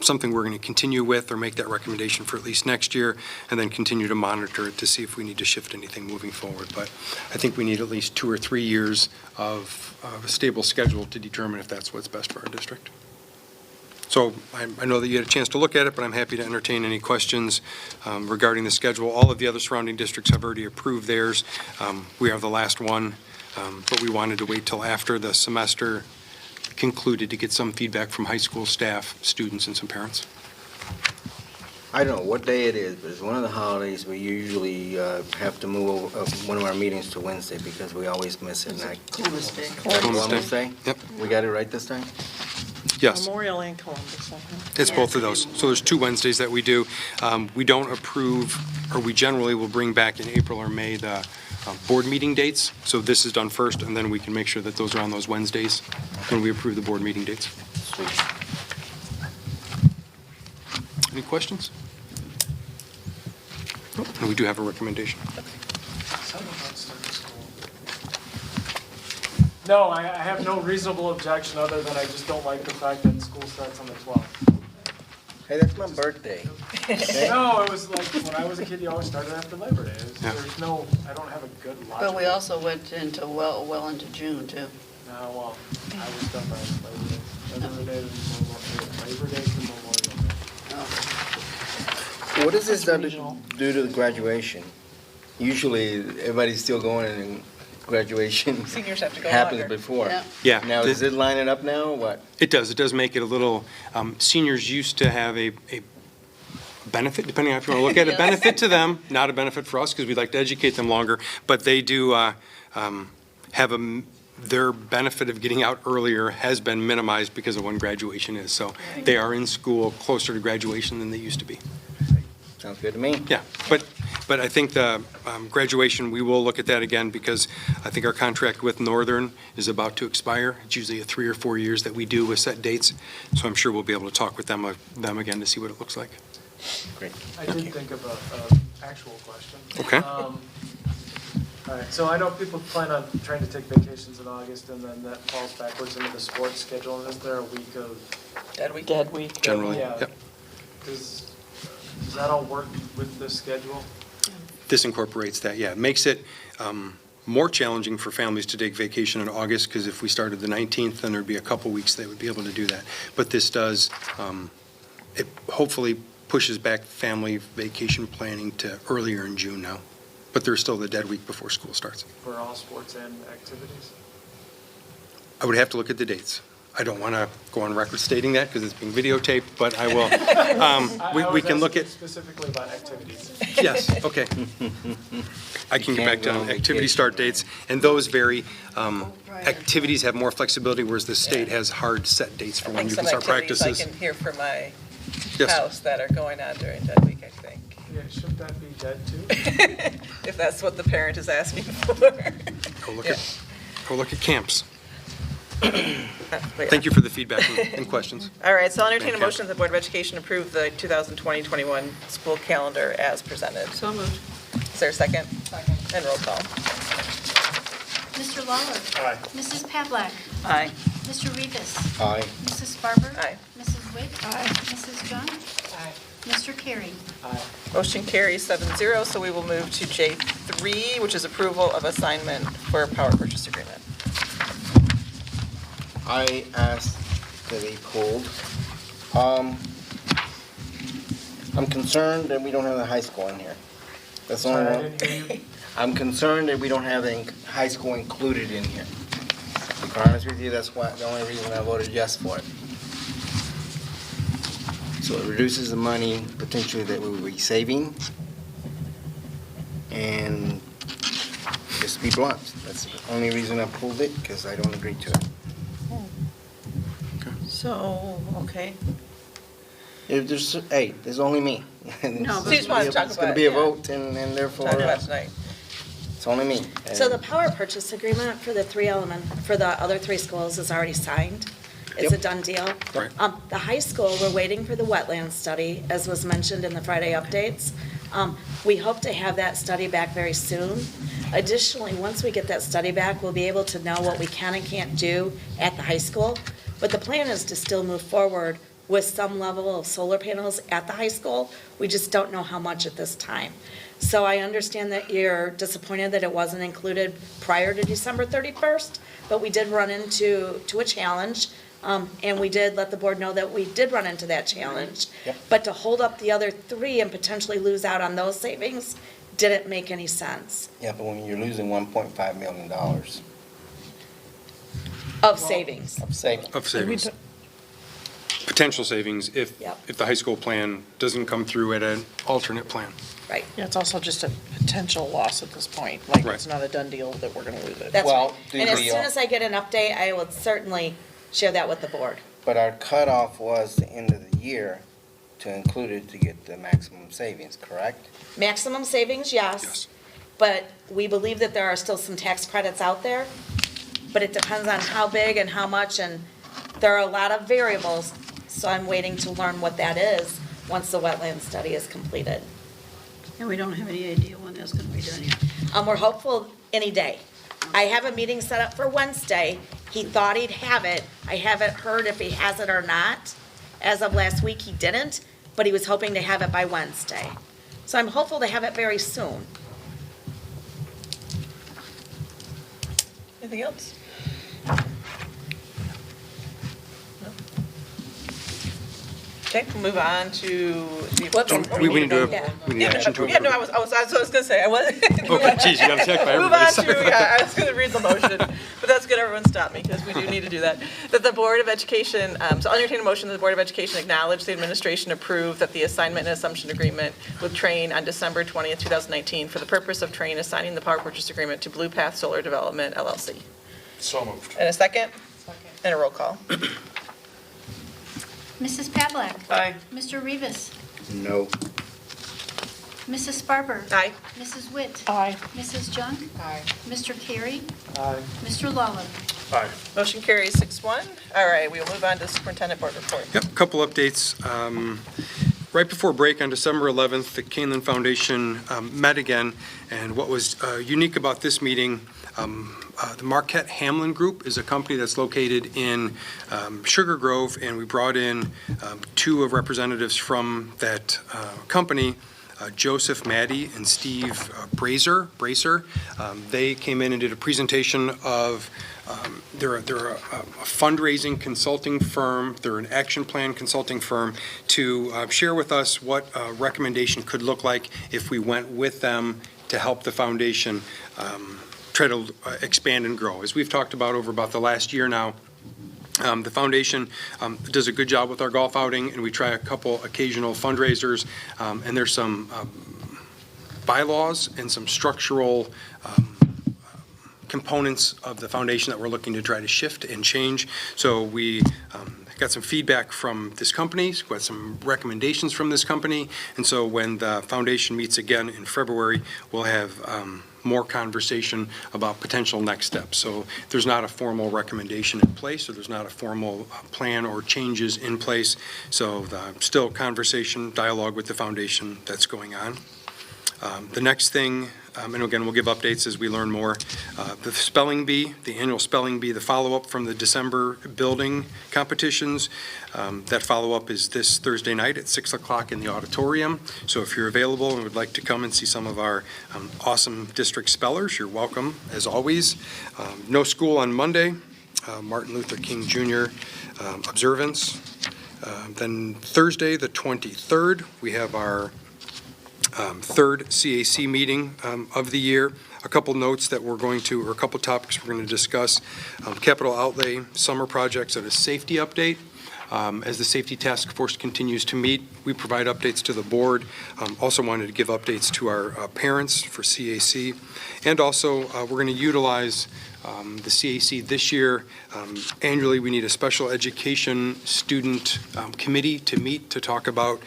[SPEAKER 5] something we're going to continue with or make that recommendation for at least next year, and then continue to monitor it to see if we need to shift anything moving forward. But I think we need at least 2 or 3 years of a stable schedule to determine if that's what's best for our district. So I know that you had a chance to look at it, but I'm happy to entertain any questions regarding the schedule. All of the other surrounding districts have already approved theirs. We are the last one, but we wanted to wait till after the semester concluded to get some feedback from high school staff, students, and some parents.
[SPEAKER 12] I don't know what day it is, but it's one of the holidays we usually have to move one of our meetings to Wednesday because we always miss it.
[SPEAKER 2] Columbus Day.
[SPEAKER 12] Columbus Day?
[SPEAKER 5] Yep.
[SPEAKER 12] We got it right this time?
[SPEAKER 5] Yes.
[SPEAKER 2] Memorial and Columbus.
[SPEAKER 5] It's both of those. So there's 2 Wednesdays that we do. We don't approve, or we generally will bring back in April or May the board meeting dates. So this is done first, and then we can make sure that those are on those Wednesdays when we approve the board meeting dates.
[SPEAKER 12] Sweet.
[SPEAKER 5] Any questions? Oh, and we do have a recommendation.
[SPEAKER 11] No, I have no reasonable objection other than I just don't like the fact that school starts on the 12th.
[SPEAKER 12] Hey, that's my birthday.
[SPEAKER 11] No, it was like, when I was a kid, you always started after Labor Day.
[SPEAKER 5] Yeah.
[SPEAKER 11] There's no, I don't have a good logic.
[SPEAKER 2] But we also went into, well into June, too.
[SPEAKER 11] No, well, I was done by Labor Day. Labor Day to Memorial Day.
[SPEAKER 2] Oh.
[SPEAKER 12] What is this done
[SPEAKER 11] regional.
[SPEAKER 12] due to the graduation? Usually, everybody's still going and graduation
[SPEAKER 1] Seniors have to go
[SPEAKER 12] happens
[SPEAKER 1] longer.
[SPEAKER 12] before.
[SPEAKER 2] Yeah.
[SPEAKER 5] Yeah.
[SPEAKER 12] Now, is it lining up now or what?
[SPEAKER 5] It does. It does make it a little, seniors used to have a benefit, depending on if you want to look at it, benefit to them, not a benefit for us because we'd like to educate them longer, but they do have their benefit of getting out earlier has been minimized because of when graduation is. So they are in school closer to graduation than they used to be.
[SPEAKER 12] Sounds good to me.
[SPEAKER 5] Yeah, but I think the graduation, we will look at that again because I think our contract with Northern is about to expire. It's usually a 3 or 4 years that we do with set dates. So I'm sure we'll be able to talk with them again to see what it looks like.
[SPEAKER 12] Great.
[SPEAKER 11] I did think of an actual question.
[SPEAKER 5] Okay.
[SPEAKER 11] All right, so I know people plan on trying to take vacations in August, and then that falls backwards into the sports schedule, and is there a week of?
[SPEAKER 2] Dead week.
[SPEAKER 5] Generally,
[SPEAKER 11] Yeah.
[SPEAKER 5] yep.
[SPEAKER 11] Does that all work with the schedule?
[SPEAKER 5] This incorporates that, yeah. It makes it more challenging for families to take vacation in August because if we started the 19th, then there'd be a couple weeks they would be able to do that. But this does, it hopefully pushes back family vacation planning to earlier in June now. But there's still the dead week before school starts.
[SPEAKER 11] For all sports and activities?
[SPEAKER 5] I would have to look at the dates. I don't want to go on record stating that because it's being videotaped, but I will. We can look at.
[SPEAKER 11] Specifically about activities.
[SPEAKER 5] Yes, okay. I can get back to activity start dates, and those vary. Activities have more flexibility, whereas the state has hard set dates for
[SPEAKER 1] I
[SPEAKER 5] when
[SPEAKER 1] think
[SPEAKER 5] you
[SPEAKER 1] some
[SPEAKER 5] can start
[SPEAKER 1] activities I
[SPEAKER 5] practices.
[SPEAKER 1] can hear from my
[SPEAKER 5] Yes.
[SPEAKER 1] house that are going on during that week, I think.
[SPEAKER 11] Yeah, shouldn't that be dead too?
[SPEAKER 1] If that's what the parent is asking for.
[SPEAKER 5] Go look at camps. Thank you for the feedback and questions.
[SPEAKER 1] All right, so I'll entertain a
[SPEAKER 5] Thank you.
[SPEAKER 1] motion that the Board of Education approve the 2020-21 school calendar as presented.
[SPEAKER 2] So moved.
[SPEAKER 1] Is there a second? Second. And roll call.
[SPEAKER 3] Mr. Lawler.
[SPEAKER 11] Aye.
[SPEAKER 3] Mrs. Pavlik.
[SPEAKER 2] Aye.
[SPEAKER 3] Mr. Rivas.
[SPEAKER 12] Aye.
[SPEAKER 3] Mrs. Barber.
[SPEAKER 1] Aye.
[SPEAKER 3] Mrs. Witt. Aye. Mrs. Jung.
[SPEAKER 2] Aye.
[SPEAKER 3] Mr. Carey.
[SPEAKER 11] Aye.
[SPEAKER 1] Motion carries 7-0, so we will move to J3, which is approval of assignment for power purchase agreement.
[SPEAKER 12] I asked that they pulled. I'm concerned that we don't have the high school in here. That's the only
[SPEAKER 11] Sorry, I
[SPEAKER 12] one.
[SPEAKER 11] didn't hear you.
[SPEAKER 12] I'm concerned that we don't have the high school included in here. To be honest with you, that's why, the only reason I voted yes for it. So it reduces the money potentially that we would be saving. And just to be blunt, that's the only reason I pulled it, because I don't agree to it.
[SPEAKER 2] So, okay.
[SPEAKER 12] If there's only me.
[SPEAKER 2] No,
[SPEAKER 1] So you just wanted to talk
[SPEAKER 12] It's gonna
[SPEAKER 1] about
[SPEAKER 12] be a
[SPEAKER 1] it,
[SPEAKER 12] vote, and therefore,
[SPEAKER 1] Talk about tonight.
[SPEAKER 12] it's only me.
[SPEAKER 10] So the power purchase agreement for the for the other 3 schools is already signed. It's a
[SPEAKER 12] Yep.
[SPEAKER 10] done deal.
[SPEAKER 5] Right.
[SPEAKER 10] The high school, we're waiting for the wetland study, as was mentioned in the Friday updates. We hope to have that study back very soon. Additionally, once we get that study back, we'll be able to know what we can and can't do at the high school. But the plan is to still move forward with some level of solar panels at the high school. We just don't know how much at this time. So I understand that you're disappointed that it wasn't included prior to December 31st, but we did run into a challenge And we did let the board know that we did run into that challenge.
[SPEAKER 12] Yep.
[SPEAKER 10] But to hold up the other 3 and potentially lose out on those savings didn't make any sense
[SPEAKER 12] Yeah, but when you're losing $1.5 million
[SPEAKER 10] of savings.
[SPEAKER 12] of savings.
[SPEAKER 5] Of savings. Potential savings if
[SPEAKER 10] Yep.
[SPEAKER 5] the high school plan doesn't come through at an alternate plan.
[SPEAKER 10] Right.
[SPEAKER 2] Yeah, it's also just a potential loss at this point. Like,
[SPEAKER 5] Right.
[SPEAKER 2] it's not a done deal that we're gonna lose it.
[SPEAKER 10] That's
[SPEAKER 12] Well,
[SPEAKER 10] right.
[SPEAKER 12] do
[SPEAKER 10] And as
[SPEAKER 12] the,
[SPEAKER 10] soon as I get an update, I will certainly share that with the board.
[SPEAKER 12] But our cutoff was the end of the year to include it to get the maximum savings, correct?
[SPEAKER 10] Maximum savings, yes.
[SPEAKER 5] Yes.
[SPEAKER 10] But we believe that there are still some tax credits out there. But it depends on how big and how much, and there are a lot of variables. So I'm waiting to learn what that is once the wetland study is completed.
[SPEAKER 13] And we don't have any idea when that's gonna be done yet.
[SPEAKER 10] We're hopeful any day. I have a meeting set up for Wednesday. He thought he'd have it. I haven't heard if he has it or not. As of last week, he didn't, but he was hoping to have it by Wednesday. So I'm hopeful to have it very soon.
[SPEAKER 1] Anything else? No? Okay, we'll move on to the.
[SPEAKER 10] Whoops.
[SPEAKER 5] We need to,
[SPEAKER 10] Yeah.
[SPEAKER 5] we need action to
[SPEAKER 1] Yeah, no, I
[SPEAKER 5] approve.
[SPEAKER 1] was gonna say, I was.
[SPEAKER 5] Oh, geez, you gotta check by
[SPEAKER 1] Move
[SPEAKER 5] everybody.
[SPEAKER 1] on
[SPEAKER 5] Sorry
[SPEAKER 1] to,
[SPEAKER 5] about
[SPEAKER 1] yeah,
[SPEAKER 5] that.
[SPEAKER 1] I was gonna read the motion, but that's good, everyone stop me, because we do need to do that. That the Board of Education, so I'll entertain a motion that the Board of Education acknowledge the administration approve that the assignment and assumption agreement with Train on December 20th, 2019, for the purpose of Train assigning the power purchase agreement to Blue Path Solar Development LLC.
[SPEAKER 11] So moved.
[SPEAKER 1] And a second? And a roll call.
[SPEAKER 3] Mrs. Pavlik.
[SPEAKER 2] Aye.
[SPEAKER 3] Mr. Rivas.
[SPEAKER 12] No.
[SPEAKER 3] Mrs. Sparber.
[SPEAKER 1] Aye.
[SPEAKER 3] Mrs. Witt.
[SPEAKER 2] Aye.
[SPEAKER 3] Mrs. Junk.
[SPEAKER 2] Aye.
[SPEAKER 3] Mr. Carey.
[SPEAKER 11] Aye.
[SPEAKER 3] Mr. Lawler.
[SPEAKER 11] Aye.
[SPEAKER 1] Motion carries 6-1. All right, we will move on to Superintendent Board Report.
[SPEAKER 5] Yep, a couple updates. Right before break on December 11th, the Kaneland Foundation met again, and what was unique about this meeting, the Marquette Hamlin Group is a company that's located in Sugar Grove, and we brought in 2 representatives from that company, Joseph Maddy and Steve Bracer. They came in and did a presentation of, they're a fundraising consulting firm, they're an action plan consulting firm, to share with us what a recommendation could look like if we went with them to help the foundation try to expand and grow. As we've talked about over about the last year now, the foundation does a good job with our golf outing, and we try a couple occasional fundraisers, and there's some bylaws and some structural components of the foundation that we're looking to try to shift and change. So we got some feedback from this company, got some recommendations from this company, and so when the foundation meets again in February, we'll have more conversation about potential next steps. So there's not a formal recommendation in place, or there's not a formal plan or changes in place. So still conversation, dialogue with the foundation that's going on. The next thing, and again, we'll give updates as we learn more, the spelling bee, the annual spelling bee, the follow-up from the December building competitions. That follow-up is this Thursday night at 6 o'clock in the auditorium. So if you're available and would like to come and see some of our awesome district spellers, you're welcome, as always. No school on Monday, Martin Luther King Jr. Observance. Then Thursday, the 23rd, we have our third CAC meeting of the year. A couple notes that we're going to, or a couple topics we're going to discuss. Capital outlay, summer projects, and a safety update. As the safety task force continues to meet, we provide updates to the board. Also wanted to give updates to our parents for CAC. And also, we're going to utilize the CAC this year. Annually, we need a special education student committee to meet to talk about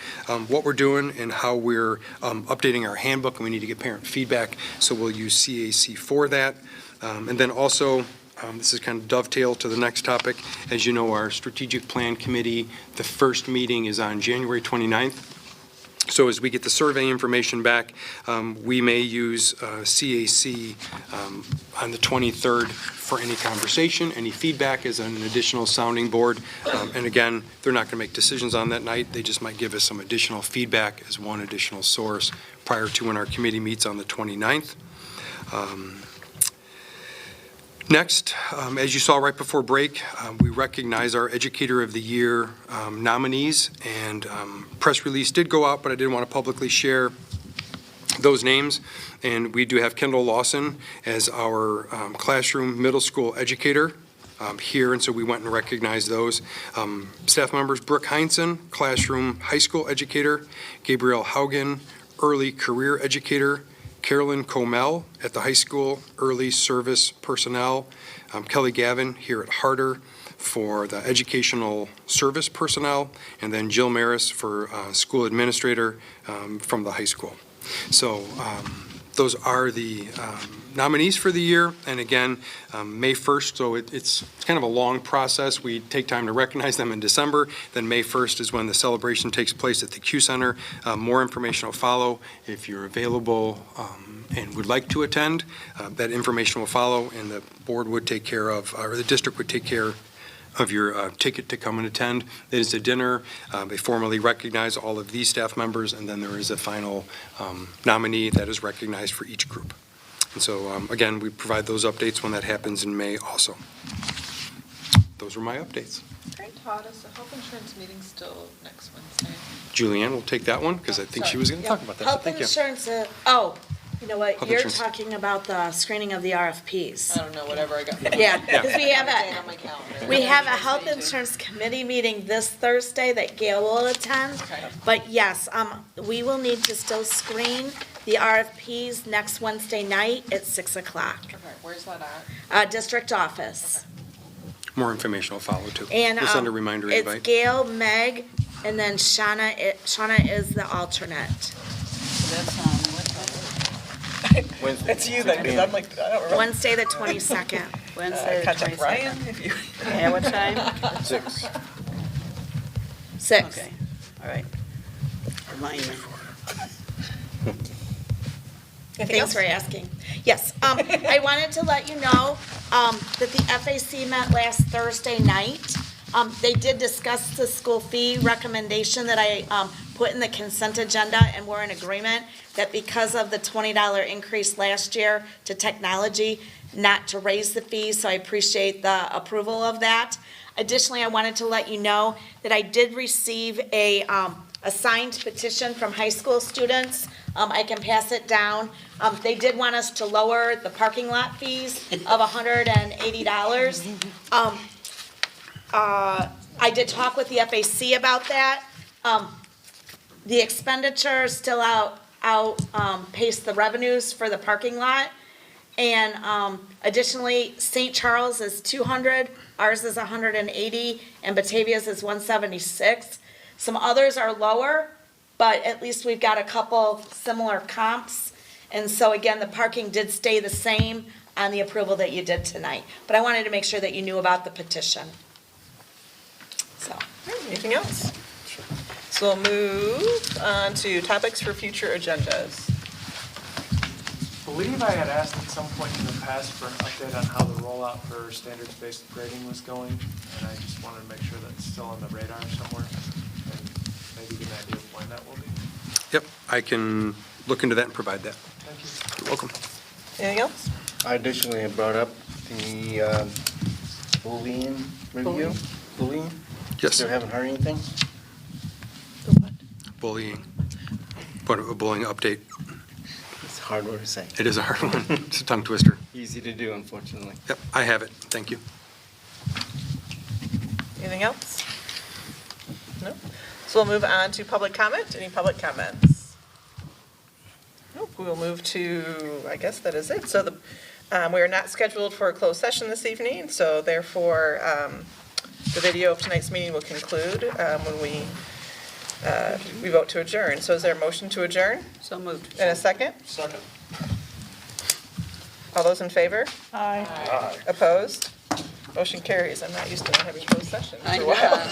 [SPEAKER 5] what we're doing and how we're updating our handbook, and we need to get parent feedback, so we'll use CAC for that. And then also, this is kind of dovetail to the next topic. As you know, our strategic plan committee, the first meeting is on January 29th. So as we get the survey information back, we may use CAC on the 23rd for any conversation, any feedback as an additional sounding board. And again, they're not going to make decisions on that night. They just might give us some additional feedback as one additional source prior to when our committee meets on the 29th. Next, as you saw right before break, we recognize our Educator of the Year nominees, and press release did go out, but I didn't want to publicly share those names. And we do have Kendall Lawson as our classroom middle school educator here, and so we went and recognized those. Staff members, Brooke Heinzen, classroom high school educator, Gabrielle Haugen, early career educator, Carolyn Comel at the high school, early service personnel, Kelly Gavin here at Harder for the educational service personnel, and then Jill Maris for school administrator from the high school. So those are the nominees for the year. And again, May 1st, so it's kind of a long process. We take time to recognize them in December. Then May 1st is when the celebration takes place at the Q Center. More information will follow. If you're available and would like to attend, that information will follow, and the board would take care of, or the district would take care of your ticket to come and attend. It is a dinner. They formally recognize all of these staff members, and then there is a final nominee that is recognized for each group. And so, again, we provide those updates when that happens in May also. Those are my updates.
[SPEAKER 1] Great. Todd, is the health insurance meeting still next Wednesday?
[SPEAKER 5] Julianne will take that one, because I think she was going to talk about that.
[SPEAKER 10] Health
[SPEAKER 5] Thank you.
[SPEAKER 10] insurance, you know what,
[SPEAKER 5] Health
[SPEAKER 10] you're
[SPEAKER 5] insurance.
[SPEAKER 10] talking about the screening of the RFPs.
[SPEAKER 1] I don't know, whatever I got.
[SPEAKER 10] Yeah, because we have
[SPEAKER 1] On my calendar.
[SPEAKER 10] we have a health insurance committee meeting this Thursday that Gail will attend.
[SPEAKER 1] Okay.
[SPEAKER 10] But yes, we will need to still screen the RFPs next Wednesday night at 6 o'clock.
[SPEAKER 1] Okay, where's that at?
[SPEAKER 10] District office.
[SPEAKER 5] More information will follow, too.
[SPEAKER 10] And
[SPEAKER 5] We'll send a reminder
[SPEAKER 10] it's
[SPEAKER 5] invite.
[SPEAKER 10] Gail, Meg, and then Shauna is the alternate.
[SPEAKER 13] That's on what
[SPEAKER 12] Wednesday.
[SPEAKER 1] It's you then, because I'm like, I don't remember.
[SPEAKER 10] Wednesday, the 22nd.
[SPEAKER 13] Wednesday, the
[SPEAKER 1] Contact
[SPEAKER 13] 22nd.
[SPEAKER 1] Ryan if you.
[SPEAKER 13] Yeah, what time?
[SPEAKER 12] 6.
[SPEAKER 10] 6.
[SPEAKER 13] Okay, all right. Remind me.
[SPEAKER 1] Anything
[SPEAKER 10] Thanks
[SPEAKER 1] else?
[SPEAKER 10] for asking. Yes, I wanted to let you know that the FAC met last Thursday night. They did discuss the school fee recommendation that I put in the consent agenda, and we're in agreement that because of the $20 increase last year to technology, not to raise the fees, so I appreciate the approval of that. Additionally, I wanted to let you know that I did receive a signed petition from high school students. I can pass it down. They did want us to lower the parking lot fees of $180. I did talk with the FAC about that. The expenditure still outpaced the revenues for the parking lot. And additionally, St. Charles is 200, ours is 180, and Batavia's is 176. Some others are lower, but at least we've got a couple similar comps. And so again, the parking did stay the same on the approval that you did tonight. But I wanted to make sure that you knew about the petition. So.
[SPEAKER 1] Anything else? So we'll move on to topics for future agendas.
[SPEAKER 11] I believe I had asked at some point in the past for an update on how the rollout for standards-based grading was going, and I just wanted to make sure that's still on the radar somewhere, and maybe get an idea of when that will be.
[SPEAKER 5] Yep, I can look into that and provide that.
[SPEAKER 11] Thank you.
[SPEAKER 5] You're welcome.
[SPEAKER 1] Anything else?
[SPEAKER 12] I additionally have brought up the bullying review. Bullying?
[SPEAKER 5] Yes.
[SPEAKER 12] Still haven't heard anything?
[SPEAKER 5] Bullying. But a bullying update.
[SPEAKER 12] It's a hard word to say.
[SPEAKER 5] It is a hard one. It's a tongue twister.
[SPEAKER 12] Easy to do, unfortunately.
[SPEAKER 5] Yep, I have it. Thank you.
[SPEAKER 1] Anything else? No? So we'll move on to public comment. Any public comments? Nope, we will move to, I guess that is it. So we are not scheduled for a closed session this evening, so therefore the video of tonight's meeting will conclude when we vote to adjourn. So is there a motion to adjourn?
[SPEAKER 13] So moved.
[SPEAKER 1] And a second?
[SPEAKER 4] Second.
[SPEAKER 1] All those in favor?
[SPEAKER 13] Aye.
[SPEAKER 1] Opposed? Motion carries. I'm not used to not having closed sessions
[SPEAKER 13] I
[SPEAKER 1] for a while.
[SPEAKER 13] know.